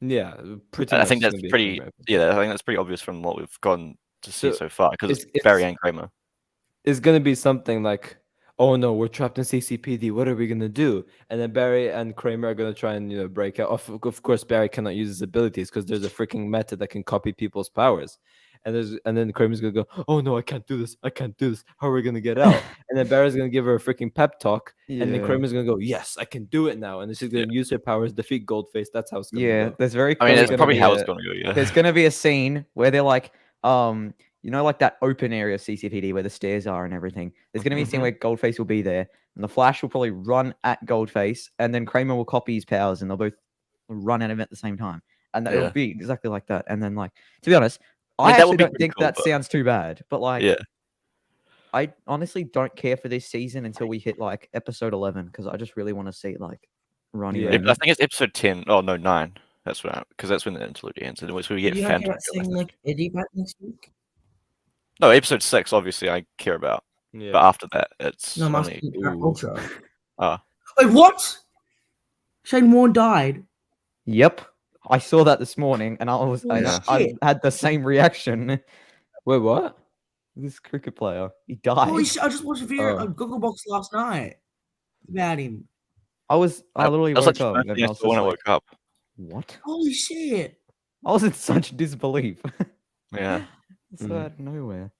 Yeah, pretty I much. think it's that's gonna be a pretty. Kramer episode. Yeah, I think that's pretty obvious from what we've gotten to see So so far because it's it's Barry and Kramer. it's gonna be something like, oh no, we're trapped in CCPD. What are we gonna do? And then Barry and Kramer are gonna try and break out. Of course, Barry cannot use his abilities because there's a freaking method that can copy people's powers. And then Kramer's gonna go, oh no, I can't do this. I can't do this. How are we gonna get out? And then Barry's gonna give her a freaking pep talk. And then Yeah. Kramer's gonna go, yes, I can do it now. And then she's gonna use her powers, defeat Goldface. That's how it's gonna Yeah, go. there's very I mean, clearly that's gonna probably be how it's a- going to go. Yeah. There's going to be a scene where they're like, like that open area of CCPD where the stairs are and everything. There's going to be a scene Mhm. where Goldface will be there, and the Flash will probably run at Goldface, and then Kramer will copy his powers, and they'll both run at him at the same time, and it'll Yeah. be exactly like that. And then, like, to be honest, I mean, I that would actually be don't pretty think cool, that but- sounds too bad, but like, Yeah. I honestly don't care for this season until we hit like episode 11 because I just really want to see like Ronnie. Yeah. Raymond. I think it's episode 10. Oh no, 9. That's when because that's when the interlude ends, and it's where we get You don't Phantom. care about Kill, I seeing think. like Eddie back next week? No, episode 6. Obviously, I care about, Yeah. but after that, it's No, Master only. Ooh. Ultra. Ah. Wait, what? Shane Warne died. Yep, I saw that this morning, and I Shit. had the same reaction. Wait, what? This cricket player, he died. Holy shit! I just watched a video Oh. on Google Box last night about him. I literally That's woke like the up first and thing I I was saw when just I like, woke up. what? Holy shit! I was in such disbelief. Yeah. It's so Mhm. out of nowhere.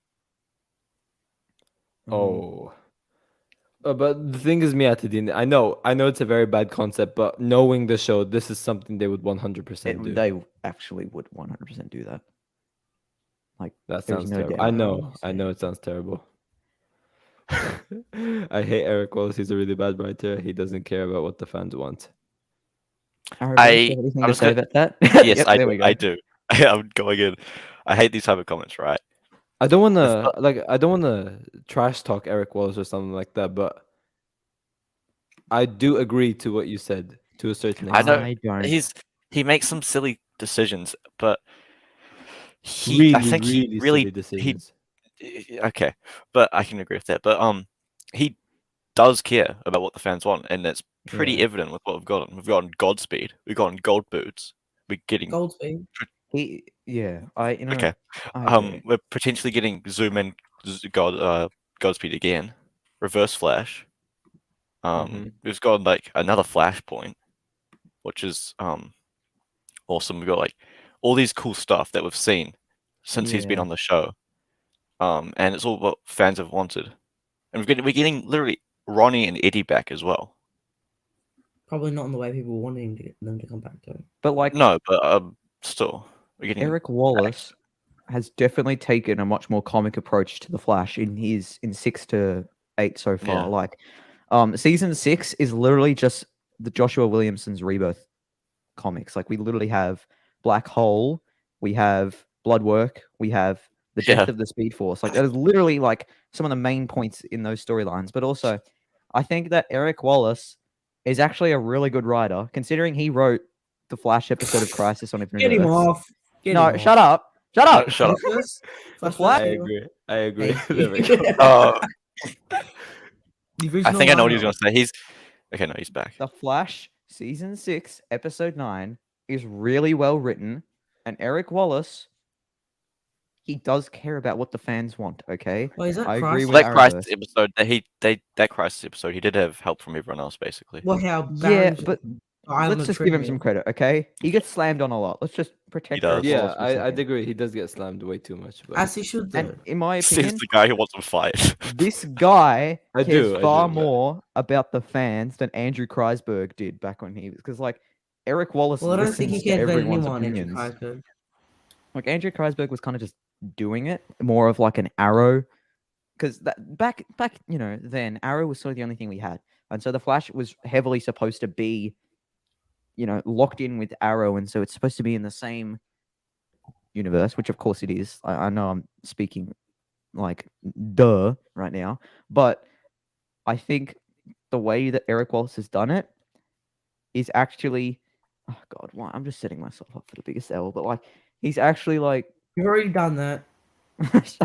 Oh. But the thing is, Miyatadine, I know it's a very bad concept, but knowing the show, this is something they would 100% do. They actually would 100% do that. Like, That there's sounds no terrible. doubt. I know it sounds terrible. I hate Eric Wallace. He's a really bad writer. He doesn't care about what the fans want. Arrowverse, do you have anything I to was say gonna- about that? Yes, Yep, I there do. we go. I do. I'm going in. I hate these type of comments, right? I don't want That's to I don't want to trash talk Eric Wallace or something like that, but I do agree to what you said to a certain I extent. know. don't. He makes some silly decisions, but I think he really silly decisions. okay, but I can agree with that. But he does care about what the fans want, and that's pretty Yeah. evident with what we've gotten. We've gotten Godspeed, we've gotten Gold Boots, we're getting Goldspeed. okay. I agree. We're potentially getting Zoom and Godspeed again, Reverse Flash. We've got like another Flashpoint, which is awesome. We've got like all these cool stuff that we've seen since he's been Yeah. on the show. And it's all what fans have wanted. And we're getting literally Ronnie and Eddie back as well. Probably not in the way people wanted them to come back to. But like, No, but still, we're getting Eric Wallace has definitely taken a much more comic approach to the Flash in 6 to 8 so far. Yeah. Like, season 6 is literally just the Joshua Williamson's Rebirth comics. Like, we literally have Black Hole, we have Bloodwork, we have the death Yeah. of the Speed Force. Like, that is literally like some of the main points in those storylines. But also, I think that Eric Wallace is actually a really good writer, considering he wrote the Flash episode of Crisis on Infinite Get him Earths. off. No, shut up. Shut up. No, shut up. Flash- I agree. I agree. Hey. There we go. Oh, The I think I know what he's original gonna say. He's okay. No, he's back. The Flash season 6, episode 9 is really well written, and Eric Wallace, he does care about what the fans want. Okay, lineup. Well, is that I agree Christ? with That Crisis Arrowverse. episode, that Crisis episode, he did have help from everyone else, basically. Well, how Yeah, Baron- but Island let's of just give him Trivia. some credit. Okay, he gets slammed on a lot. Let's just protect. does. Eric Yeah, Wallace for a I'd second. agree. He does get slammed way too much. But As he should do. And in my Says opinion, the guy who wants him fired. this guy I cares do, far but- more about the fans than Andrew Kreisberg did back when he was. Because like Eric Wallace Well, I don't think he listens to cared about everyone's anyone. Andrew opinions. Kreisberg. Like Andrew Kreisberg was kind of just doing it more of like an Arrow, because that back then Arrow was sort of the only thing we had, and so the Flash was heavily supposed to be, locked in with Arrow, and so it's supposed to be in the same universe, which of course it is. I know I'm speaking like duh right now, but I think the way that Eric Wallace has done it is actually, oh god, why I'm just setting myself up for the biggest L, but like he's actually like. You've already done that.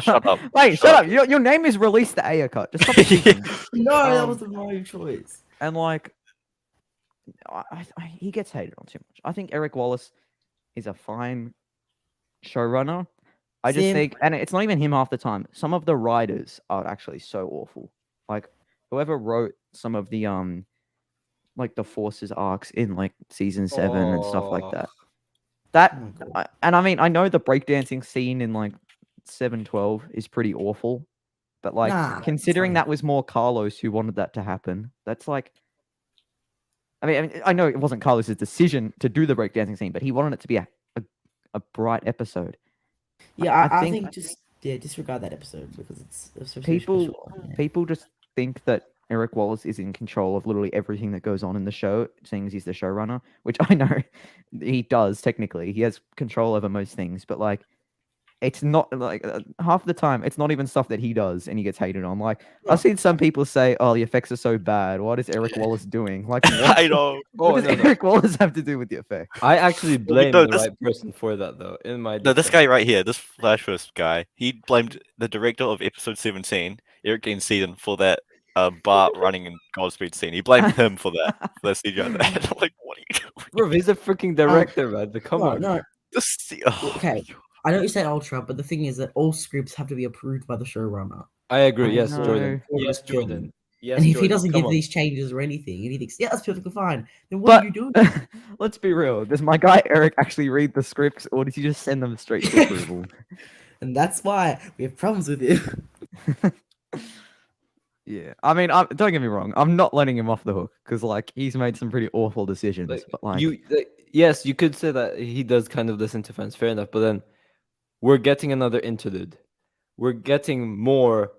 Shut up. Wait, Shut shut up. up. Your name is Release the Aya Cut. Just stop speaking. No, that Um, wasn't my choice. And like, he gets hated on too much. I think Eric Wallace is a fine showrunner. I just Same. think, and it's not even him half the time. Some of the writers are actually so awful. Like whoever wrote some of the like the Forces arcs in like season 7 and stuff like Oh. that. That Oh my God. and I mean I know the breakdancing scene in like 712 is pretty awful, but like Nah, that's considering fine. that was more Carlos who wanted that to happen, that's like. I mean, I know it wasn't Carlos's decision to do the breakdancing scene, but he wanted it to be a bright episode. Yeah, I I think think just disregard that episode because it's so people special. Yeah. people just think that Eric Wallace is in control of literally everything that goes on in the show, seeing as he's the showrunner, which I know he does technically. He has control over most things, but like it's not like half the time it's not even stuff that he does and he gets hated on. Like I've seen some people say, "Oh, the effects are so bad. What is Eric Wallace doing?" Like what? I know. What Oh, does no, no. Eric Wallace have to do with the effects? I actually blame no, the this- right person for that, though. In my No, this defense. guy right here, this Flashverse guy, he blamed the director of episode 17, Eric Dean Seaton, for that Bart running in Godspeed scene. He blamed him for that CGI. That. I'm like, what are you doing? Bro, he's a freaking director, man. Come No, on. no. Oh, Okay. I know you said Ultra, but the thing is that all scripts have to be approved by the showrunner. I agree. I Yes, know. Jordan. For Yes, the film. Jordan. Yes, And if he Jordan, doesn't come give on. these changes or anything, and he thinks, yeah, that's perfectly fine, then what are you doing? Let's be real. Does my guy Eric actually read the scripts, or does he just send them straight to approval? And that's why we have problems with him. Yeah, I mean, don't get me wrong. I'm not letting him off the hook because, like, he's made some pretty awful decisions. Like, but like, yes, you could say that he does kind of listen to fans. Fair enough, but then we're getting another interlude. We're getting more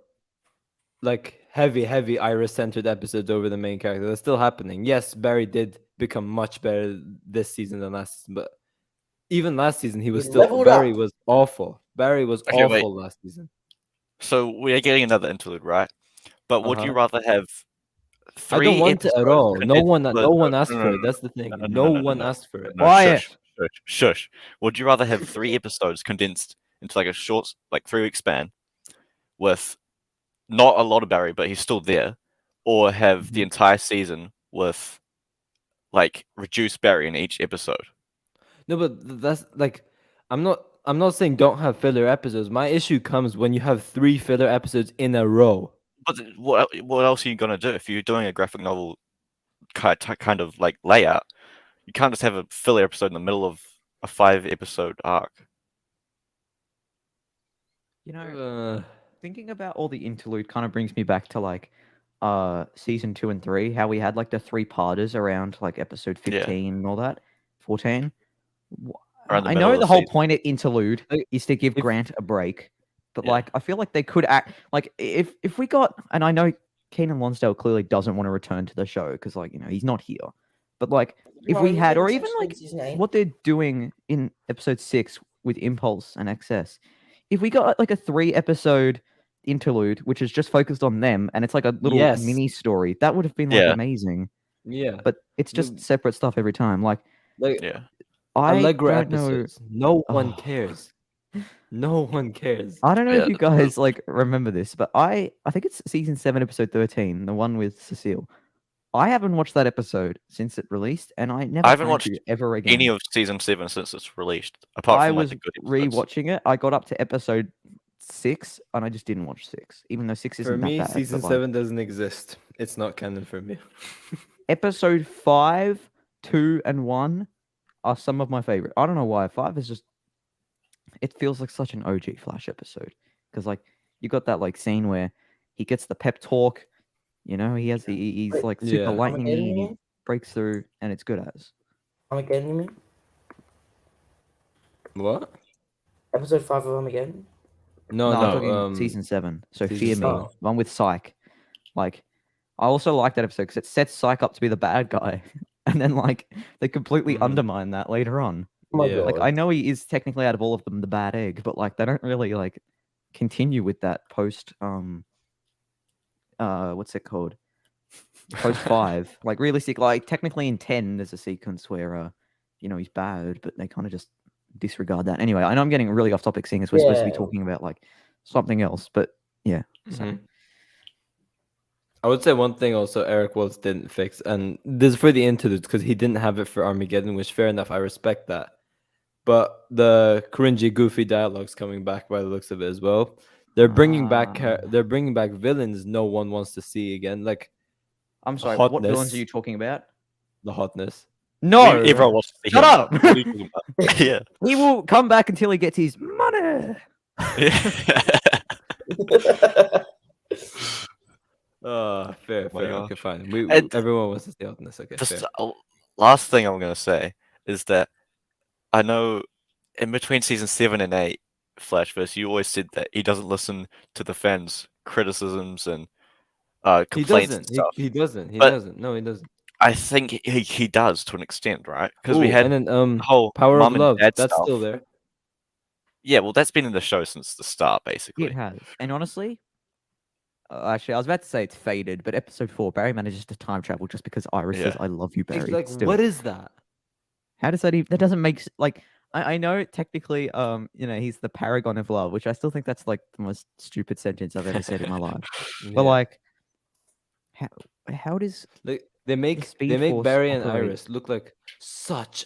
like heavy Iris-centered episodes over the main character. That's still happening. Yes, Barry did become much better this season than last season, but even last season he was He still leveled Barry up. was awful. Barry was Okay, wait. awful last season. So we're getting another interlude, right? But would you Uh-huh. rather have I three don't want it at episodes all. No condensed- one asked no, for no, it. That's the thing. no, No no, one no. asked for it. No, Quiet. shush. Would you rather have 3 episodes condensed into like a short, like 3-week span with not a lot of Barry, but he's still there, or have the entire season with like reduced Barry in each episode? No, but that's like I'm not saying don't have filler episodes. My issue comes when you have 3 filler episodes in a row. But what else are you gonna do if you're doing a graphic novel kind of like layout? You can't just have a filler episode in the middle of a 5-episode arc. you know, Uh, thinking about all the interlude kind of brings me back to like season 2 and 3, how we had like the 3-parters around like episode 15 and all that, 14. Around the I middle know of the the whole season. point of interlude Like, is to give if- Grant a break, but Yeah. like I feel like they could act like if we got, and I know Keenan Lonsdale clearly doesn't want to return to the show because like he's not here, but like if we had, or even like what they're doing in episode 6 with Impulse and Excess, if we got like a 3-episode interlude which is just focused on them and it's like a little Yes. mini story, that would have been like Yeah. amazing. yeah. But it's just separate stuff every time. Like Like Yeah. I Allegra don't know. episodes. No one Oh. cares. No one cares. I don't know Yeah, if you that's true. guys like remember this, but I think it's season 7, episode 13, the one with Cecile. I haven't watched that episode since it released, and I never I haven't plan watched to ever again. Any of season 7 since it's released, apart I from like was the good episodes. rewatching it. I got up to episode 6, and I just didn't watch 6, even though 6 isn't For me, that bad. season but, like, 7 doesn't exist. It's not canon for me. episode 5, 2, and 1 are some of my favorite. I don't know why. 5 is just, it feels like such an OG Flash episode because like you got that like scene where he gets the pep talk. He's Wait, like super Yeah. lightning and Armageddon, you he mean? breaks through, and it's good as. Armageddon, you mean? What? Episode 5 of Armageddon? No, I'm no. talking season 7. So season Fear Me, 7. one with Psyche. Like, I also like that episode because it sets Psyche up to be the bad guy, and then like they completely Mhm. undermine that later on. Oh my Yeah. god. Like I know he is technically out of all of them the bad egg, but like they don't really like continue with that post what's it called? Post 5. Like realistic, like technically in 10 there's a sequence where he's bad, but they kind of just disregard that. Anyway, I know I'm getting really off topic seeing as we're supposed to be Yeah. talking about like something else, but yeah. So Mhm. I would say one thing also Eric Waltz didn't fix, and this is for the interludes because he didn't have it for Armageddon, which fair enough, I respect that. but the cringy, goofy dialogue's coming back by the looks of it as well. They're bringing back villains no one wants to see again, like I'm sorry. What villains hotness. are you talking about? the hotness. No, Everyone wants to see shut him. up. What are you talking about? Yeah. He will come back until he gets his money. Fair. my Okay, gosh. fine. And Everyone wants to see hotness. Okay, Just fair. last thing I'm gonna say is that I know in between season 7 and 8, Flashverse, you always said that he doesn't listen to the fans' criticisms and He complaints and doesn't. stuff. He doesn't. He But doesn't. No, he doesn't. I think he does to an extent, right? Because we Ooh, had and then the whole Power of mum and Love. dad That's stuff. still there. Yeah, well, that's been in the show since the start, It basically. has. And honestly, actually, I was about to say it's faded, but episode 4, Barry manages to time travel just because Iris says, Yeah. "I love you, Barry." Like, Still. what is that? How does that even? That doesn't make like. I know technically, he's the paragon of love, which I still think that's like the most stupid sentence I've ever said in my life. But Yeah. like, how does Like they make Speed Force Barry and operate? Iris look like such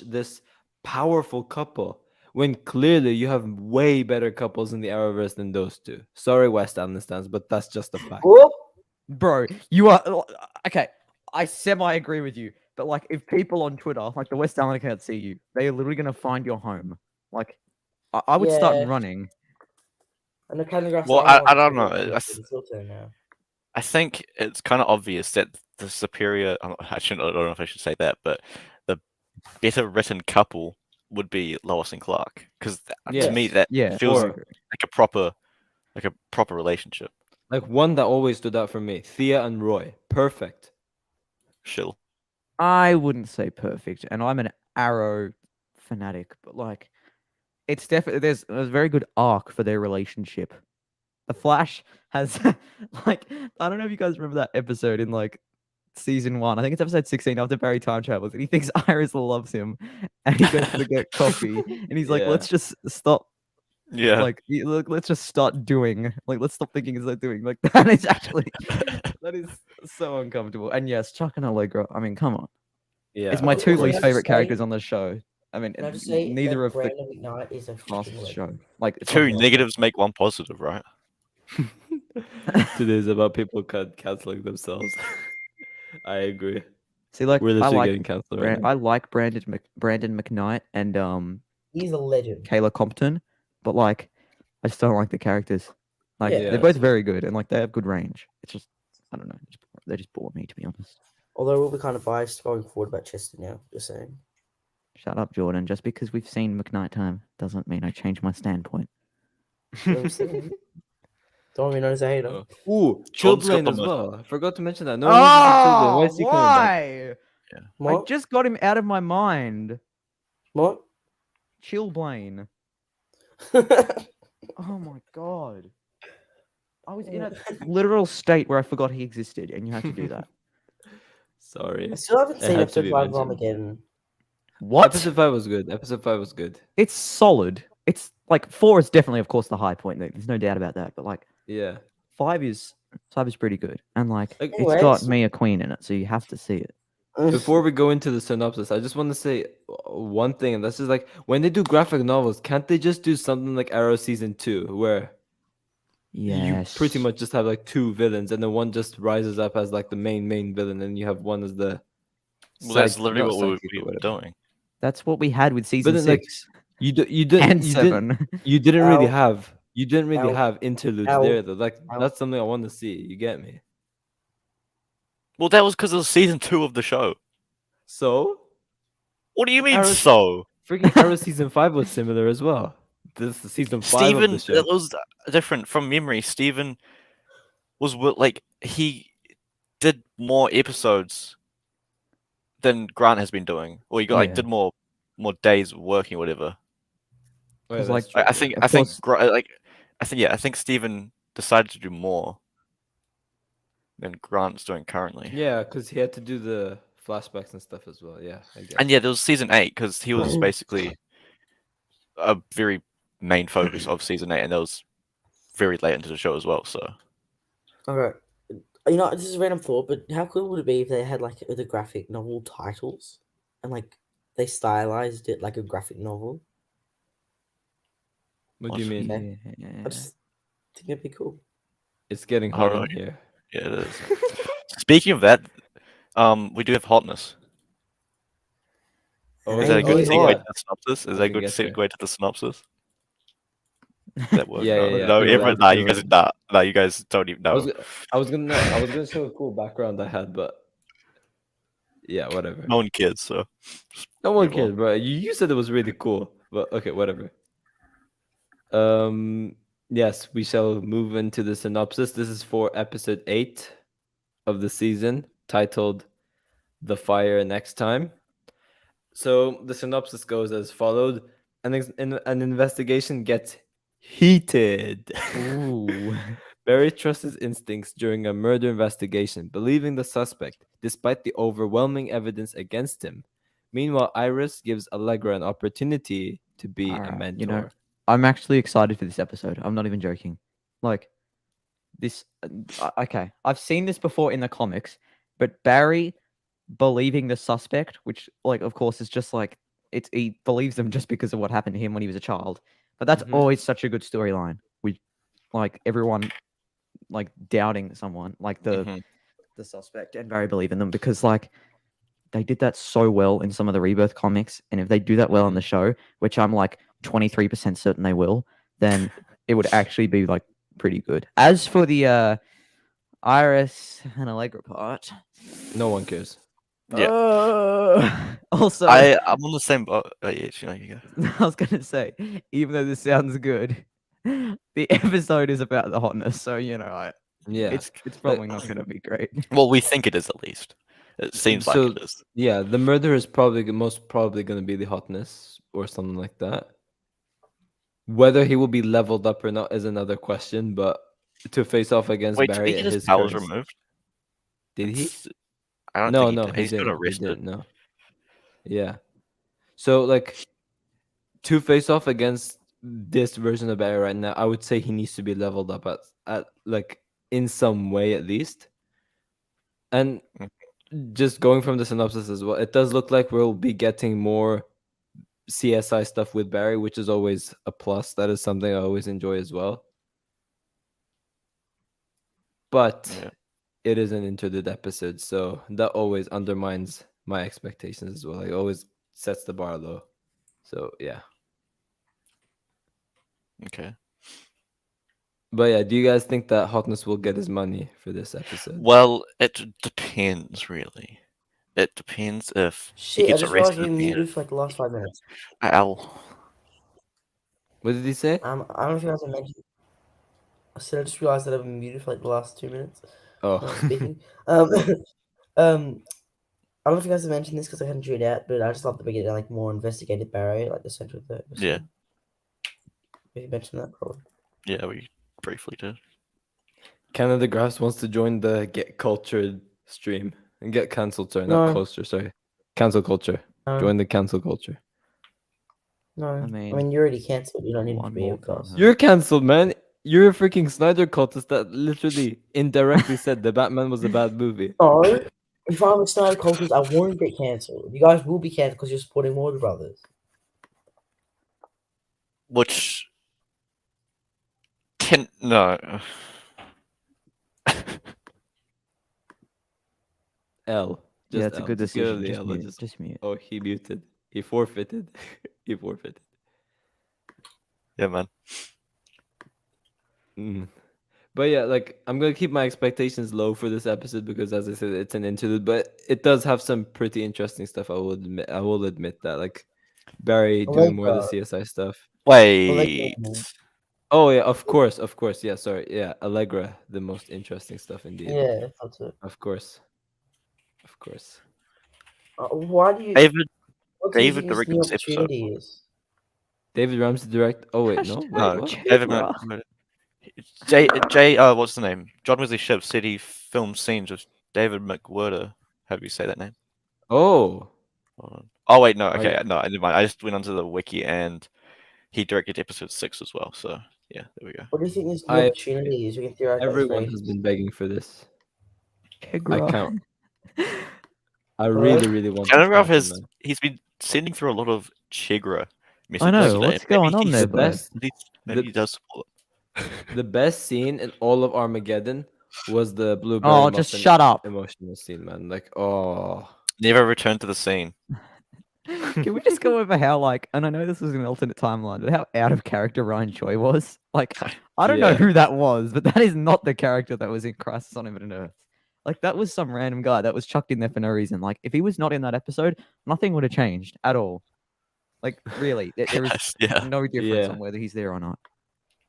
this powerful couple when clearly you have way better couples in the Arrowverse than those two. Sorry, West Island stands, but that's just a fact. Whoop. Bro, you are okay. I semi agree with you, but like, if people on Twitter, like the West Island account, see you, they are literally gonna find your home. Like, I would start Yeah. running. And the Canada Well, I don't know. It's your turn now. I think it's kind of obvious that the superior. I don't know if I should say that, but the better written couple would be Lois and Clark, because to me Yes. that Yeah, feels Or like a proper relationship. like one that always stood out for me, Thea and Roy. Perfect. Shill. I wouldn't say perfect, and I'm an Arrow fanatic, but like, it's definitely there's a very good arc for their relationship. The Flash has like, I don't know if you guys remember that episode in like season 1. I think it's episode 16 after Barry time travels, and he thinks Iris loves him, and he goes to get coffee, and he's like, Yeah. "Let's just stop." Yeah. Like, look, let's just start doing. Like, let's stop thinking and start doing. Like, that is actually that is so uncomfortable. And yes, Chuck and Allegra. I mean, come on. Yeah. It's my of two Can I least course. just favorite characters say- on the show. I mean, Can I just say neither that of the Brandon McKnight is a cast fucking of the legend. show. Like, it's Two not- negatives make one positive, right? Today's about people canceling themselves. I agree. See, like, We're I literally like getting canceled right now. I like Brandon McKnight and He's a legend. Kayla Compton, but like, I just don't like the characters. Like, Yeah. they're both very good, and like, they have good range. It's just, I don't know, they just bore me, to be honest. Although we'll be kind of biased going forward about Chester now. Just saying. Shut up, Jordan. Just because we've seen McKnight time doesn't mean I change my standpoint. You know what I'm saying? Don't want me known as a hater. Ooh, John's got Chillblaine the as most- well. I forgot to mention that. No one wants to see Chillblaine. Why is he coming back? I What? just got him out of my mind. What? Chillblaine. Oh my god. I was in a literal state where I forgot he existed, and you had to do that. Sorry. I still haven't It seen had to episode be 5 of mentioned. Armageddon. What? Episode 5 was good. Episode 5 was good. It's solid. It's like 4 is definitely, of course, the high point. There's no doubt about that. But like, Yeah. 5 is pretty good, and like, Like, it's got Anyways. Mia Queen in it, so you have to see it. Before we go into the synopsis, I just want to say one thing, and that's just like when they do graphic novels, can't they just do something like Arrow season 2, where Yes. you pretty much just have like 2 villains, and then one just rises up as like the main villain, and you have one as the. Well, that's side- literally not what sidekick we or were whatever. doing. That's what we had with season then, like, 6 You didn't. and 7. You didn't really Ow. have. You didn't really Ow. have interludes Ow. there though. Like Ow. that's something I want to see. You get me? Well, that was because it was season 2 of the show. So What do you mean, Arrow- so? freaking Arrow season 5 was similar as well. This is season 5 of Steven, the show. it was different from memory. Steven was like, he did more episodes than Grant has been doing, or he got like Yeah. did more days working, or whatever. Oh, yeah, It's that's like- true. I think Of I think course. I think Steven decided to do more than Grant's doing currently. Yeah, because he had to do the flashbacks and stuff as well. Yeah, I guess. And yeah, there was season 8 because he was basically a very main focus of season 8, and that was very late into the show as well. So Okay. You know, this is a random thought, but how cool would it be if they had like the graphic novel titles and like they stylized it like a graphic novel. What do you mean? Okay. I Yeah. just think it'd be cool. It's getting I hot don't in here. Yeah, it is. Speaking of that, we do have hotness. Oh, Is that a good Ain't segue yeah. to the synopsis? Is We that a can good get there. segue to the synopsis? That work? Yeah, No, yeah, yeah. no, It will nah, you guys, absolutely. nah, you guys don't even I was, know. I was gonna show a cool background I had, but yeah, whatever. No one cares, so No one move on. cares, bro. You said it was really cool, but okay, whatever. Yes, we shall move into the synopsis. This is for episode 8 of the season, titled "The Fire Next Time." So the synopsis goes as followed: an investigation gets heated. Ooh. Barry trusts his instincts during a murder investigation, believing the suspect, despite the overwhelming evidence against him. Meanwhile, Iris gives Allegra an opportunity to be a Alright, mentor. I'm actually excited for this episode. I'm not even joking. Like this. Okay, I've seen this before in the comics, but Barry believing the suspect, which, like, of course, is just like he believes them just because of what happened to him when he was a child. But that's Mhm. always such a good storyline. We like everyone like doubting someone, like Mhm. the suspect, and Barry believing them because like they did that so well in some of the Rebirth comics, and if they do that well on the show, which I'm like 23% certain they will, then it would actually be like pretty good. As for the Iris and Allegra part, No one cares. also, I'm on the same boat. Oh, yeah, you go. I was gonna say, even though this sounds good, the episode is about the hotness, so Yeah. it's probably not gonna be great. Well, we think it is at least. It seems like So it is. yeah, the murder is probably most probably going to be the hotness or something like that. Whether he will be leveled up or not is another question, but to face off against Wait, did Barry he at get his his powers current, removed? did he? It's- I don't No, think he no, did. he He's got didn't. He arrested. didn't. No. Yeah. So like to face off against this version of Barry right now, I would say he needs to be leveled up at like in some way at least. And just going from the synopsis as well, it does look like we'll be getting more CSI stuff with Barry, which is always a plus. That is something I always enjoy as well. But Yeah. it is an interlude episode, so that always undermines my expectations as well. It always sets the bar low. So yeah. Okay. But yeah, do you guys think that Hotness will get his money for this episode? Well, it depends, really. It depends if he Shit, I gets just realized arrested we at the end. muted for like the last 5 minutes. Ow. What did he say? I don't know if you guys have mentioned. I said I just realized that I've been muted for like the last 2 minutes. Oh, Not speaking. um, I don't know if you guys have mentioned this because I hadn't drew it out, but I just love that we get like more investigative Barry, like the center of the episode. Yeah. Have you mentioned that probably? Yeah, we briefly did. Canada Graphs wants to join the Get Cultured stream and get cancelled. Sorry, not No. culture. Sorry, cancel culture. No, Join the cancel culture. no. I I mean, mean, you're already cancelled. You don't need to one be more a cast. time. You're cancelled, man. You're a freaking Snyder cultist that literally indirectly said the Batman was a bad movie. No, if I'm a Snyder cultist, I won't get cancelled. You guys will be cancelled because you're supporting Warner Brothers. Which can no. L. Just Yeah, it's a L. good Just give decision. him the Just L. mute. Just- Just mute. Oh, he muted. He forfeited. He forfeited. Yeah, man. Mm. But yeah, like I'm gonna keep my expectations low for this episode because, as I said, it's an interlude. But it does have some pretty interesting stuff. I will admit. I will admit that, like Barry doing more of the CSI stuff. Wait. Oh yeah, of course. Yeah, sorry. Yeah, Allegra, the most interesting stuff indeed. Yeah, that's it. Of course. Why do you? David What do you David think this directed new this episode. opportunity is? David Ramsey direct. Oh wait, no. Hashtag Wait, No, what? David Cheddar. what's the name? John Wesley Shipp said he filmed scenes with David McWhirter. How do you say that name? Oh, Hold on. Oh wait, no, Are okay, you- no, never mind. I just went onto the wiki and he directed episode 6 as well. So yeah, there we go. What do you think this new I- opportunity is? We can theorize. everyone has been begging for this. I Kegra. count. I really want. Telegraph to start, man. he's been sending through a lot of Chigra messages. I know, today. what's going on there, The bud? best, Maybe the- he does support. the best scene in all of Armageddon was the blueberry Oh, just muffin shut up. emotional scene, man. Like, oh, Never returned to the scene. Can we just go over how, like, and I know this was an alternate timeline, but how out of character Ryan Choi was? Like, I don't know Yeah. who that was, but that is not the character that was in Crisis on Infinite Earths. Like, that was some random guy that was chucked in there for no reason. Like, if he was not in that episode, nothing would have changed at all. Like, really, there is Yeah. no difference Yeah. on whether he's there or not.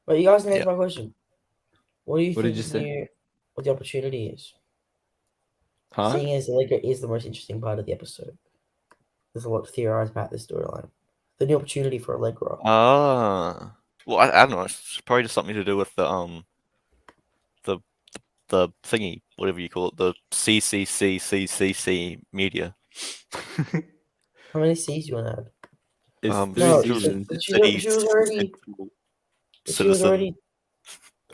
But you guys can answer Yeah. my question. What do you What think did you say? what the opportunity is? huh? Seeing as Allegra is the most interesting part of the episode. There's a lot to theorize about this storyline. The new opportunity for Allegra. Ah. Well, I don't know. It's probably just something to do with the thingy, whatever you call it, the CCC media. How many C's you want to add? It's Um, three No, seasons. she was already Citizen.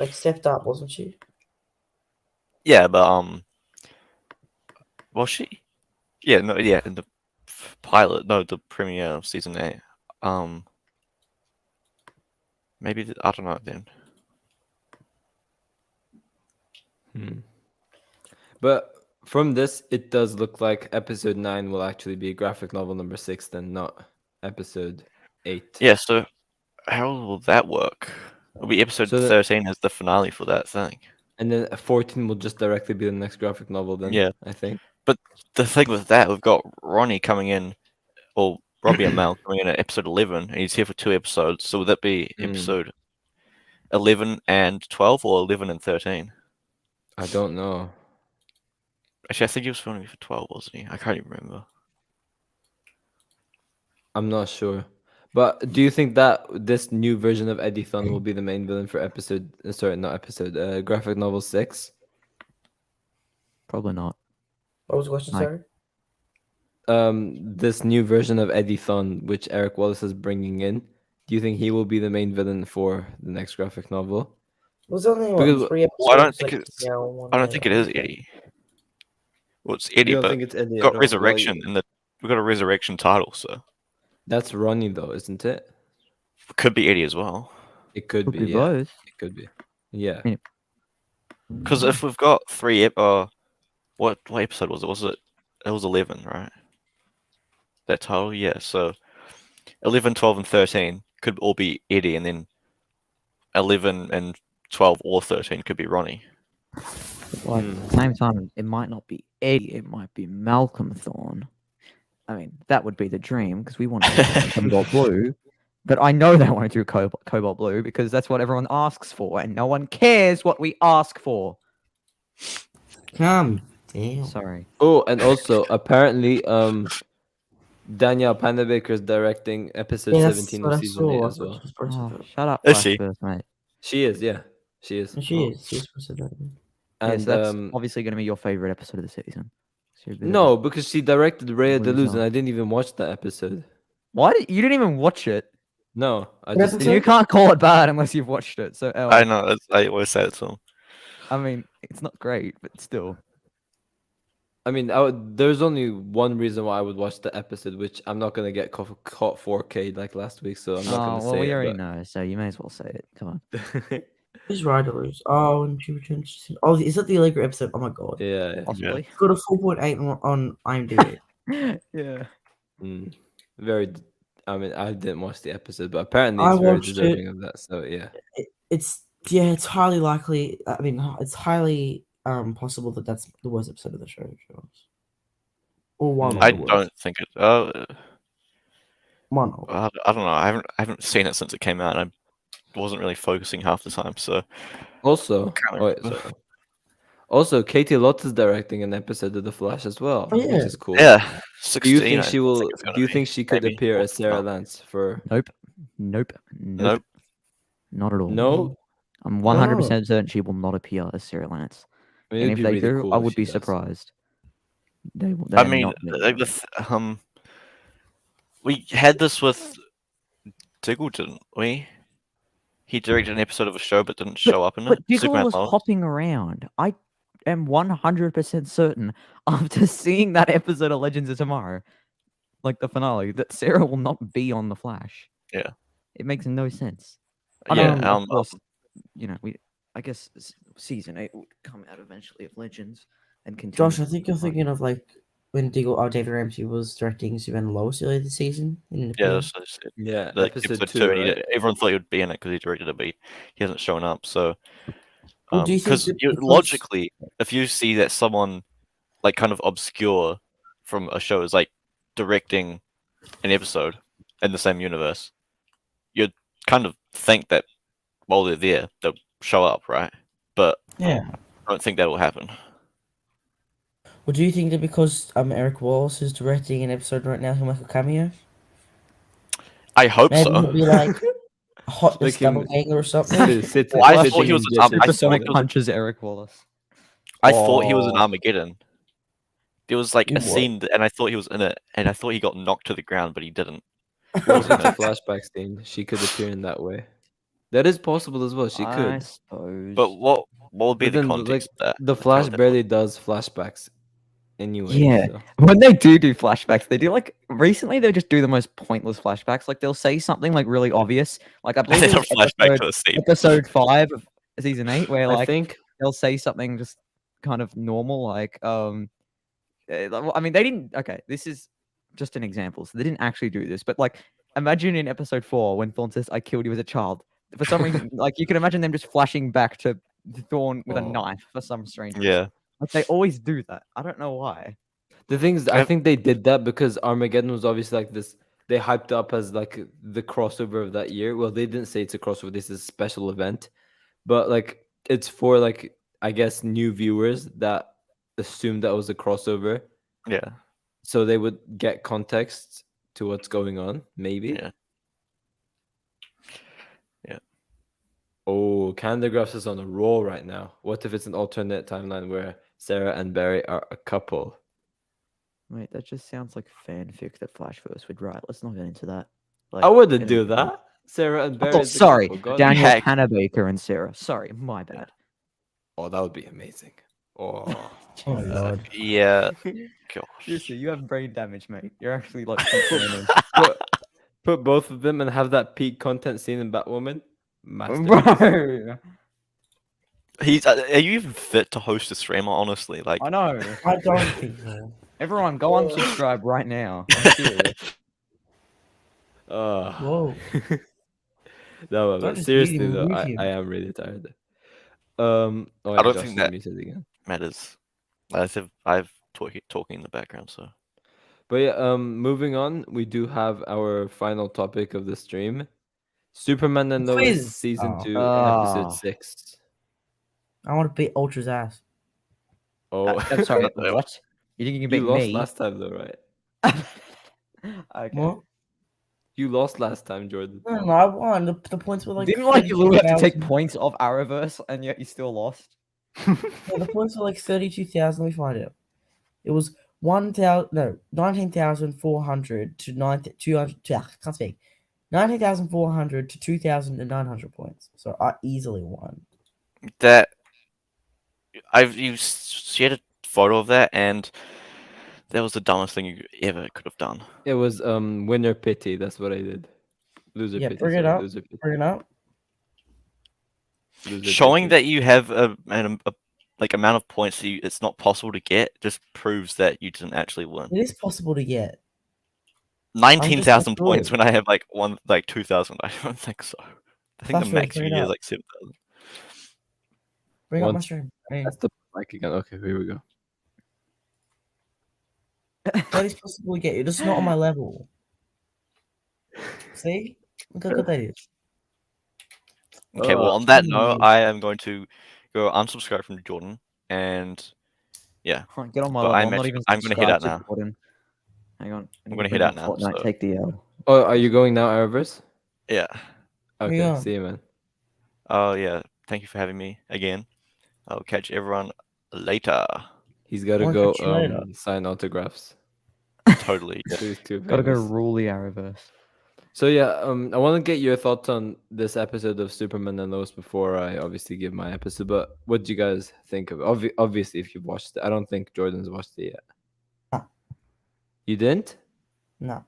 like stepped up, wasn't she? Yeah, but was she? Yeah, no, yeah, in the pilot, no, the premiere of season 8. Maybe I don't know then. But from this, it does look like episode 9 will actually be graphic novel number 6, then not episode 8. Yeah, so how will that work? It'll be episode So 13 as the finale for that thing. And then 14 will just directly be the next graphic novel. Then Yeah. I think. But the thing with that, we've got Ronnie coming in, or Robbie and Mel coming in at episode 11, and he's here for 2 episodes. So would that be episode 11 and 12, or 11 and 13? I don't know. Actually, I think he was filming for 12, wasn't he? I can't even remember. I'm not sure. But do you think that this new version of Eddie Thawne will be the main villain for graphic novel 6? Probably not. What was the question, Like- sorry? This new version of Eddie Thawne, which Eric Wallace is bringing in, do you think he will be the main villain for the next graphic novel? Was only Because- 3 episodes? Well, I don't think like, it's- now, one I don't night, think it is Eddie. Well, it's You Eddie, don't but think it's Eddie? we've at got all? Resurrection, Well, and we've got a Resurrection title, so that's Ronnie, though, isn't it? it could be Eddie as well. It could Could be. be Yeah, both. it could be. Yeah. Because if we've got 3 what episode was it? It was 11, right? That title, yeah. So 11, 12, and 13 could all be Eddie, and then 11 and 12 or 13 could be Ronnie. Like, at the same time, it might not be Eddie, it might be Malcolm Thawne. I mean, that would be the dream because we want to do Cobalt Blue. But I know they want to do Cobalt Blue because that's what everyone asks for, and no one cares what we ask for. Damn. Sorry. Oh, and also apparently, Danielle Panabaker is directing episode Yeah, 17 of season 8 as well. Oh, shut up, Is she? Flashverse, mate. She is, yeah, she is. She is. She's supposed to do that. And Yes, that's obviously going to be your favorite episode of the season. So you're a bit of a- no, because she directed Raya Loser. Deleuze, and I didn't even watch that episode. Why you didn't even watch it? No, I What just episode? You can't call it bad unless you've watched it. So I know. I always say it to him. I mean, it's not great, but still. I mean, there's only one reason why I would watch the episode, which I'm not gonna get caught 4K like last week, so I'm not Oh gonna well, say we it. already but- know, so you may as well say it. Come on. Who's Riderlose? Oh, and she returns. Oh, is that the Allegra episode? Oh my god. yeah. Possibly. It's got a 4.8 on IMDb. Yeah. Very. I mean, I didn't watch the episode, but apparently I it's very watched it. deserving of that. So yeah. It's highly likely. I mean, it's highly possible that that's the worst episode of the show. Or one. I of the worst. don't think it. One. Of. I don't know. I haven't seen it since it came out. And I wasn't really focusing half the time. So Also, Can't oh, wait, remember. sorry. Also, Katie Lotz is directing an episode of The Flash as well, Oh, yeah. which is cool. yeah, Do 16. you think I she will? it's gonna Do you be. think she could maybe. appear Or as Sarah not. Lance for? Nope. Nope. Not at all. No, I'm 100% certain she will not appear as Sarah Lance. I mean, And it'd if be they really do, cool I if would she be does. surprised. They I are mean, not like we had this with Diggle, didn't we? He directed an episode of a show but didn't show up in it. But Diggle Superman was Lois. hopping around. am 100% certain after seeing that episode of Legends of Tomorrow, like the finale, that Sarah will not be on the Flash. Yeah. It makes no sense. Yeah, Of course, I guess season 8 would come out eventually of Legends and continue. Josh, I think you're thinking of like when David Ramsey was directing Superman and Lois earlier this season. yeah, that's what I said. Yeah, Like, episode 2, 2, and right? everyone thought he would be in it because he directed it, but he hasn't shown up. So, Well, do you think because that because- logically, if you see that someone like kind of obscure from a show is like directing an episode in the same universe, you'd kind of think that while they're there, they'll show up, right? But Yeah. I don't think that will happen. Well, do you think that because Eric Wallace is directing an episode right now, he'll make a cameo? I hope Maybe so. he'll be like a hot Like double him- ganger or something. Well, I thought he was an Supersonic I thought- punches Eric Wallace. I thought he was in Oh. Armageddon. There was like You a what? scene, and I thought he was in it, and I thought he got knocked to the ground, but he didn't. Well, with the flashback scene, she could appear in that way. That is possible as well. She I could. suppose. But what would be But the then, context of that? The How Flash would that barely does flashbacks anyway. Yeah. So. When they do flashbacks, they do like recently they just do the most pointless flashbacks. Like they'll say something like really obvious. Like I look? believe They it don't was flashback to the scene. episode 5 of season 8 where I like think they'll say something just kind of normal like I mean they didn't okay, this is just an example. So they didn't actually do this, but like imagine in episode 4 when Thawne says I killed you as a child. For some reason like you can imagine them just flashing back to Thawne with a Oh. knife for some strange Yeah. reason. Like they always do that. I don't know why. the thing is, I think they did that because Armageddon was obviously like this. They hyped up as like the crossover of that year. Well, they didn't say it's a crossover. This is a special event, but like it's for like I guess new viewers that assumed that was a crossover, Yeah. so they would get context to what's going on. Maybe. Yeah. Yeah. Oh, Candagraphs is on a roll right now. What if it's an alternate timeline where Sarah and Barry are a couple? Wait, that just sounds like fanfic that Flashverse would write. Let's not get into that. I wouldn't in- do that. Sarah and Barry. Oh, is a sorry, couple, God. Daniel Heck. Panabaker and Sarah. Sorry, my bad. Oh, that would be amazing. Oh, Oh my god. Yeah. Gosh. Seriously, you have brain damage, mate. You're actually like. put both of them and have that peak content scene in Batwoman. Masterpiece. Bro, He's. Are you even fit to host a streamer? Honestly, like. I know. I don't think so. Everyone, go unsubscribe right now. I'm serious. No, Whoa. but Don't just seriously leave him, though, leave him. I am really tired. Oh, I don't Josh think is that- muted again. Matters. I've talking in the background, so. But yeah, moving on, we do have our final topic of the stream: Superman and Lois Quiz. season Oh. 2, Ah. episode 6. I want to beat Ultra's ass. Oh, I'm sorry. What? You think you can you beat lost me? last time though, right? Okay. What? You lost last time, Jordan. No, I won. The points were like. Didn't like you literally have to take 32,000. points off Arrowverse, and yet you still lost. Yeah, the points were like 32,000. Let me find it. It was 19,400 to 200. Can't speak. 19,400 to 2,900 points. So I easily won. That. You shared a photo of that, and that was the dumbest thing you ever could have done. It was winner pity. That's what I did. Loser Yeah, pity. bring it sorry, up. Loser pity. Bring it up. Loser Showing pity. that you have a like amount of points that it's not possible to get just proves that you didn't actually win. It is possible to get. 19,000 not points sure. when I have like 2,000. I don't think so. I think the Flashback, max you bring it get is up. like 7,000. Bring up my Once- stream. Hey, That's the mic again. Okay, here we go. that is possible to get. It's just not on my level. See? Look how good that is. Okay, well, on that note, I am going to go unsubscribe from Jordan, and Get on my But level. I'm I'm not actually- even I'm gonna head out subscribed to now. Gordon. Hang on. I'm gonna head out now, Fortnite, so- take the L. Oh, are you going now, Arrowverse? yeah. Okay, Yeah. see you, man. Oh yeah, thank you for having me again. I'll catch everyone later. He's got to Wanna go catch you later. sign autographs. Totally. Yeah. Please, too Gotta go famous. rule the Arrowverse. So yeah, I want to get your thoughts on this episode of Superman and Lois before I obviously give my episode. But what do you guys think of it? Obviously, if you've watched it, I don't think Jordan's watched it yet. No. You didn't? No.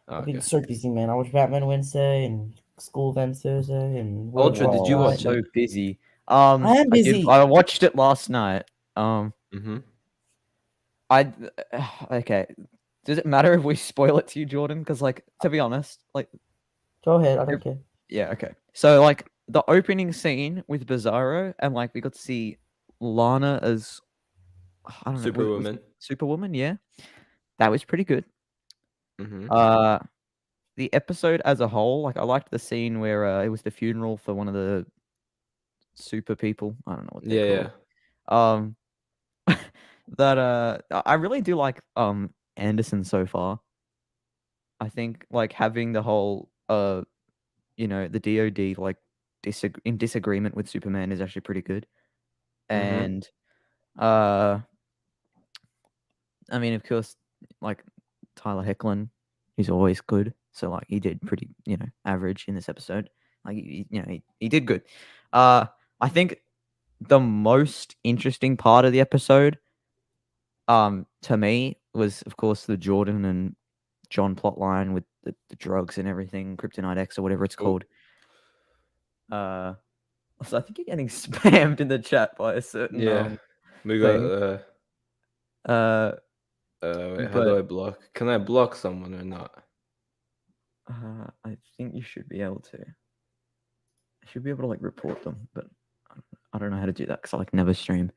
Oh, I've been okay. so busy, man. I watched Batman Wednesday and school events Thursday and work Ultra, did you Wow, watch so it? busy. I am busy. I watched it last night. Mm-hmm. Okay. Does it matter if we spoil it to you, Jordan? Because, like, to be honest, like, Go ahead. I don't care. yeah, okay. So, like, the opening scene with Bizarro, and like, we got to see Lana as I don't know, was Superwoman. Superwoman. Yeah, that was pretty good. Mm-hmm. The episode as a whole, like, I liked the scene where it was the funeral for one of the super people. I don't know what they're Yeah, called. That I really do like Anderson so far. I think like having the whole you know, the DOD like in disagreement with Superman is actually pretty good. Mhm. And I mean, of course, like Tyler Hoechlin, he's always good. So like he did pretty, you know, average in this episode. Like you know, he did good. I think the most interesting part of the episode, to me, was of course the Jordan and John plotline with the drugs and everything, Kryptonite X or whatever it's Oh. called. So I think you're getting spammed in the chat by a certain yeah. We thing. got wait, how but- do I block? Can I block someone or not? I think you should be able to. I should be able to like report them, but I don't know how to do that because I like never stream.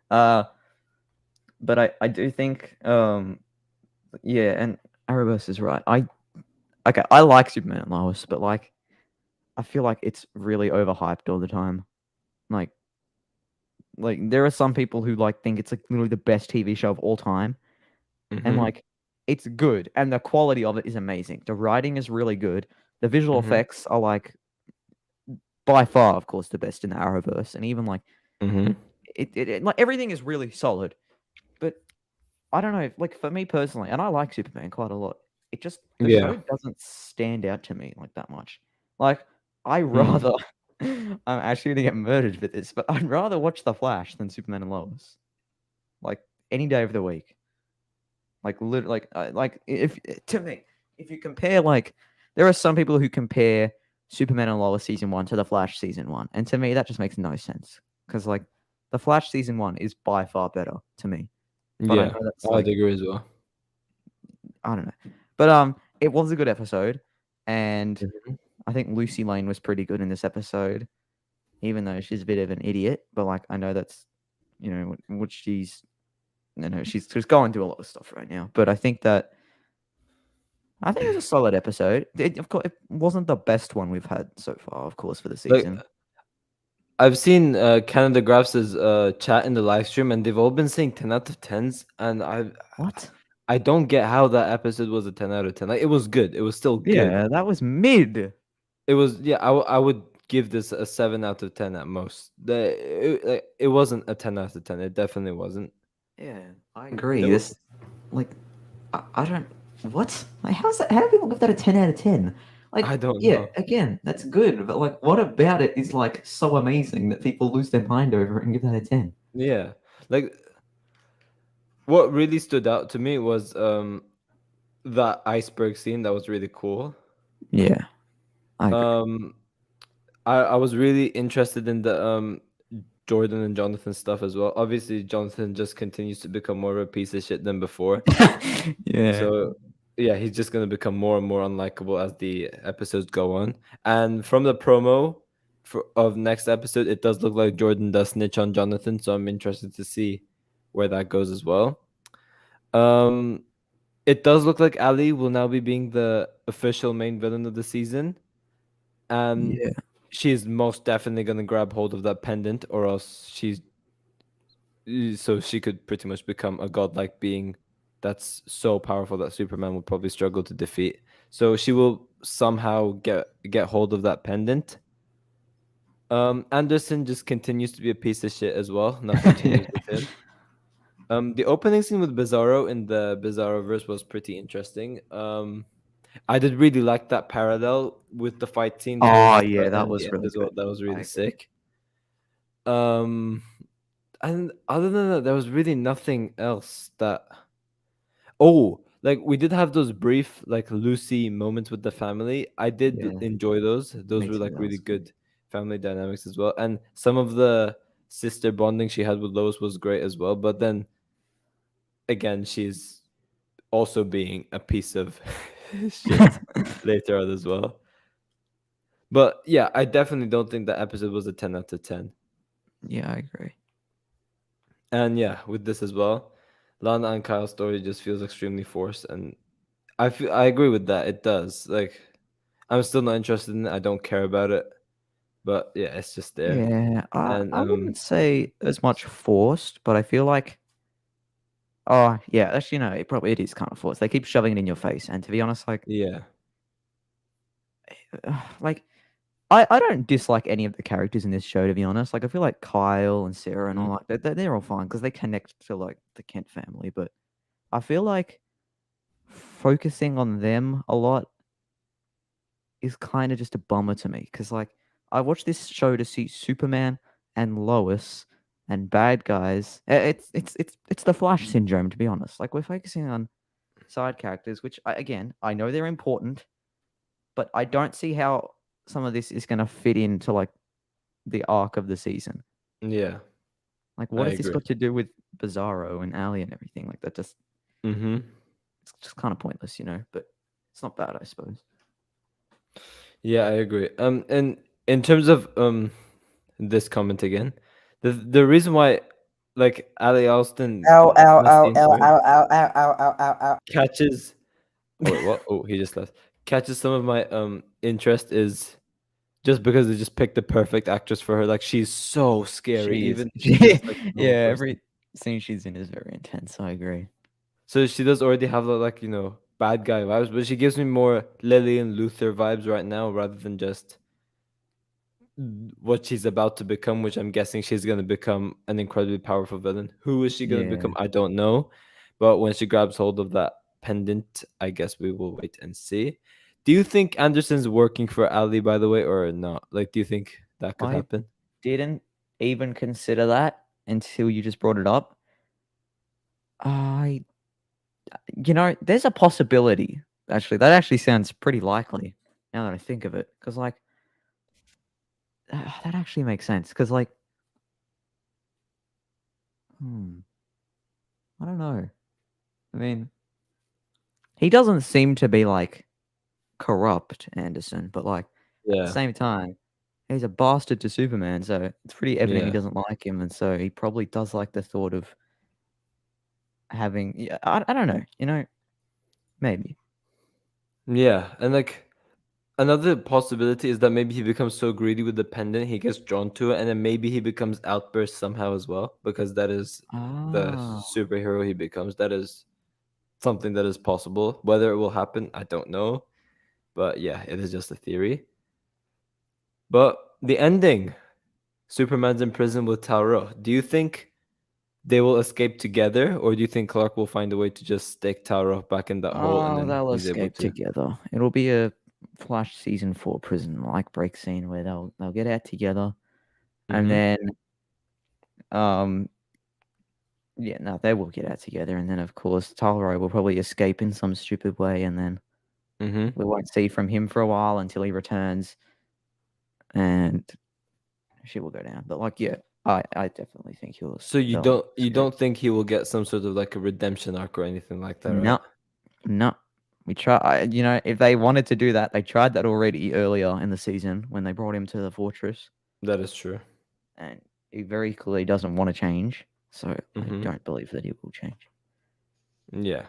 But I do think yeah, and Arrowverse is right. I like Superman and Lois, but like I feel like it's really overhyped all the time. Like there are some people who like think it's like literally the best TV show of all time. And Mhm. like it's good and the quality of it is amazing. The writing is really good. The visual Mhm. effects are like by far, of course, the best in the Arrowverse, and even like Mhm. it like everything is really solid. But I don't know, like for me personally, and I like Superman quite a lot. It just the Yeah. show doesn't stand out to me like that much. Like I Mm. rather I'm actually gonna get murdered for this, but I'd rather watch The Flash than Superman and Lois. Like any day of the week. Like like if to me, if you compare like there are some people who compare Superman and Lois season 1 to The Flash season 1, and to me that just makes no sense because like The Flash season 1 is by far better to me. But I Yeah. know that's I'd like agree as well. I don't know, but it was a good episode, and Mhm. I think Lucy Lane was pretty good in this episode, even though she's a bit of an idiot. But like I know that's you know what she's. You know, she's going through a lot of stuff right now, but I think it was a solid episode. Of course, it wasn't the best one we've had so far, of course, for the Like, season. I've seen Canada Graphs' chat in the live stream, and they've all been saying 10 out of 10s, and What? I don't get how that episode was a 10 out of 10. Like, it was good. It was still good. Yeah, that was mid. It was, yeah, I would give this a 7 out of 10 at most. It wasn't a 10 out of 10. It definitely wasn't. Yeah, I agree. There This, like, I don't. What? Like, how's that? How do people give that a 10 out of 10? Like, I don't yeah, know. again, that's good, but like, what about it is like so amazing that people lose their mind over it and give that a 10? Yeah. Like, what really stood out to me was that iceberg scene. That was really cool. Yeah, I agree. I was really interested in the Jordan and Jonathan stuff as well. Obviously, Jonathan just continues to become more of a piece of shit than before. Yeah. So yeah, he's just gonna become more and more unlikable as the episodes go on. And from the promo of next episode, it does look like Jordan does snitch on Jonathan. So I'm interested to see where that goes as well. It does look like Ali will now be being the official main villain of the season, and Yeah. she's most definitely gonna grab hold of that pendant, or else so she could pretty much become a godlike being that's so powerful that Superman will probably struggle to defeat. So she will somehow get hold of that pendant. Anderson just continues to be a piece of shit as well. Nothing changes with him. The opening scene with Bizarro in the Bizarroverse was pretty interesting. I did really like that parallel with the fight scene. Oh, towards yeah, the that end, was yeah, really as well. good. That was I really agree. sick. And other than that, there was really nothing else that. Oh, like we did have those brief, like Lucy moments with the family. I did Yeah, enjoy those. Those me were too. like That really was good. good family dynamics as well. And some of the sister bonding she had with Lois was great as well. But then again, she's also being a piece of shit later on as well. But yeah, I definitely don't think that episode was a 10 out of 10. Yeah, I agree. And yeah, with this as well, Lana and Kyle's story just feels extremely forced, and I agree with that. It does. Like, I'm still not interested in it. I don't care about it. But yeah, it's just there. Yeah, And I wouldn't say as much forced, but I feel like, oh yeah, actually no, it is kind of forced. They keep shoving it in your face, and to be honest, yeah, like I don't dislike any of the characters in this show. To be honest, like I feel like Kyle and Sarah and all that they're all fine because they connect to like the Kent family, but I feel like focusing on them a lot is kind of just a bummer to me because like I watched this show to see Superman and Lois and bad guys. It's the Flash syndrome, to be honest. Like we're focusing on side characters, which again I know they're important, but I don't see how some of this is going to fit into like the arc of the season. yeah. Like what I has this agree. got to do with Bizarro and Ali and everything? Like that just Mm-hmm. it's just kind of pointless, you know. But it's not bad, I suppose. Yeah, I agree. And in terms of this comment again, the reason why, like Ali Alston, Ow, ow, ow, Mustine, ow, sorry, ow, ow, ow, ow, ow, ow, ow. catches. Oh wait, what? Oh, he just left. Catches some of my interest is just because they just picked the perfect actress for her. Like she's so scary, She is. even if she's just like a normal Yeah, person. every scene she's in is very intense. I agree. So she does already have the, like, you know, bad guy vibes, but she gives me more Lillian Luther vibes right now rather than just what she's about to become, which I'm guessing she's going to become an incredibly powerful villain. Who is she going to Yeah. become? I don't know. But when she grabs hold of that pendant, I guess we will wait and see. Do you think Anderson's working for Ali, by the way, or not? Like, do you think that could I happen? didn't even consider that until you just brought it up. There's a possibility. Actually, that actually sounds pretty likely now that I think of it. Because, like, that actually makes sense. Because, like, I don't know. I mean, he doesn't seem to be, like, corrupt, Anderson, but, like, at the Yeah. same time, he's a bastard to Superman, so it's pretty evident he Yeah. doesn't like him, and so he probably does like the thought of having. Yeah, I don't know. Maybe. Yeah. And, like, another possibility is that maybe he becomes so greedy with the pendant, he gets drawn to it, and then maybe he becomes Outburst somehow as well, because that is the Ah, superhero he becomes. That is something that is possible. Whether it will happen, I don't know. But yeah, it is just a theory. But the ending, Superman's in prison with Taro. Do you think they will escape together, or do you think Clark will find a way to just stick Taro back in that hole and then they'll he's able escape to? together. It'll be a Flash season 4 prison like break scene where they'll get out together, and Mhm. then yeah, no, they will get out together, and then of course Taro will probably escape in some stupid way, and then Mhm. we won't see from him for a while until he returns, and shit will go down. But like, yeah, I definitely think So you they'll escape. don't think he will get some sort of like a redemption arc or anything like that, right? No. We try. If they wanted to do that, they tried that already earlier in the season when they brought him to the fortress, That is true. and he very clearly doesn't want to change. So I Mhm. don't believe that he will change. Yeah.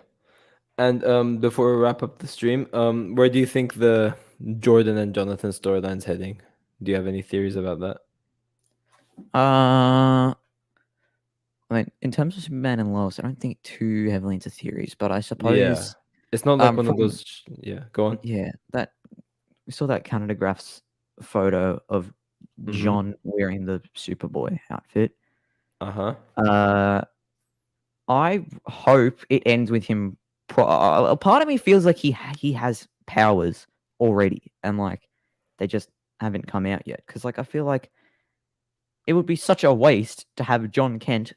And before we wrap up the stream, where do you think the Jordan and Jonathan storyline's heading? Do you have any theories about that? I mean, in terms of Superman and Lois, I don't think too heavily into theories, but I Yeah. suppose It's not like one of from those. Yeah, go on. that we saw that Canada Graph's photo of Mhm. John wearing the Superboy outfit. Uh-huh. I hope it ends with him. A part of me feels like he has powers already, and like they just haven't come out yet. Because like I feel like it would be such a waste to have John Kent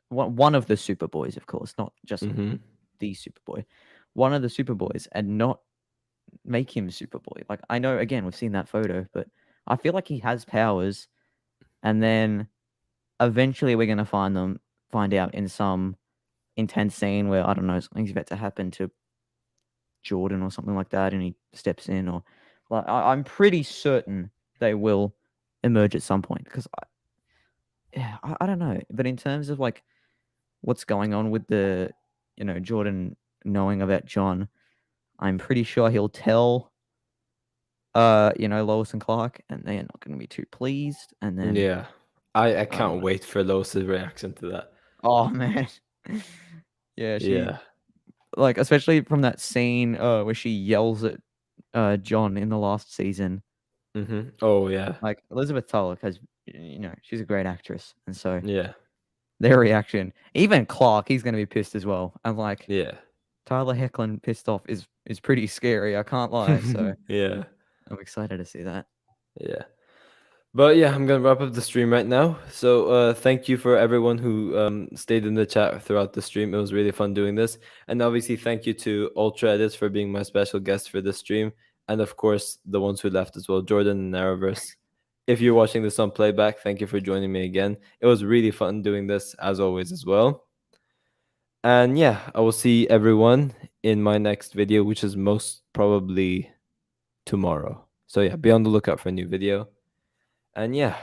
one of the Superboys, of course, not just Mm-hmm. the Superboy, one of the Superboys, and not make him Superboy. Like I know, again, we've seen that photo, but I feel like he has powers, and then eventually we're gonna find out in some intense scene where I don't know something's about to happen to Jordan or something like that, and he steps in, or like I'm pretty certain they will emerge at some point because I don't know, but in terms of like what's going on with the Jordan knowing about John, I'm pretty sure he'll tell Lois and Clark, and they're not going to be too pleased, and then Yeah, I I can't don't know. wait for Lois's reaction to that. Oh man. Yeah, she Yeah. like especially from that scene where she yells at John in the last season. Mm-hmm. Oh yeah. Like Elizabeth Tulloch has, she's a great actress, and so Yeah. their reaction, even Clark, he's going to be pissed as well. And like Yeah. Tyler Hoechlin pissed off is pretty scary. I can't lie. So Yeah. I'm excited to see that. Yeah. But yeah, I'm gonna wrap up the stream right now. So thank you for everyone who stayed in the chat throughout the stream. It was really fun doing this. And obviously thank you to Ultra Edits for being my special guest for this stream. And of course the ones who left as well, Jordan and Arrowverse. If you're watching this on playback, thank you for joining me again. It was really fun doing this as always as well. And yeah, I will see everyone in my next video, which is most probably tomorrow. So yeah, be on the lookout for a new video. And yeah,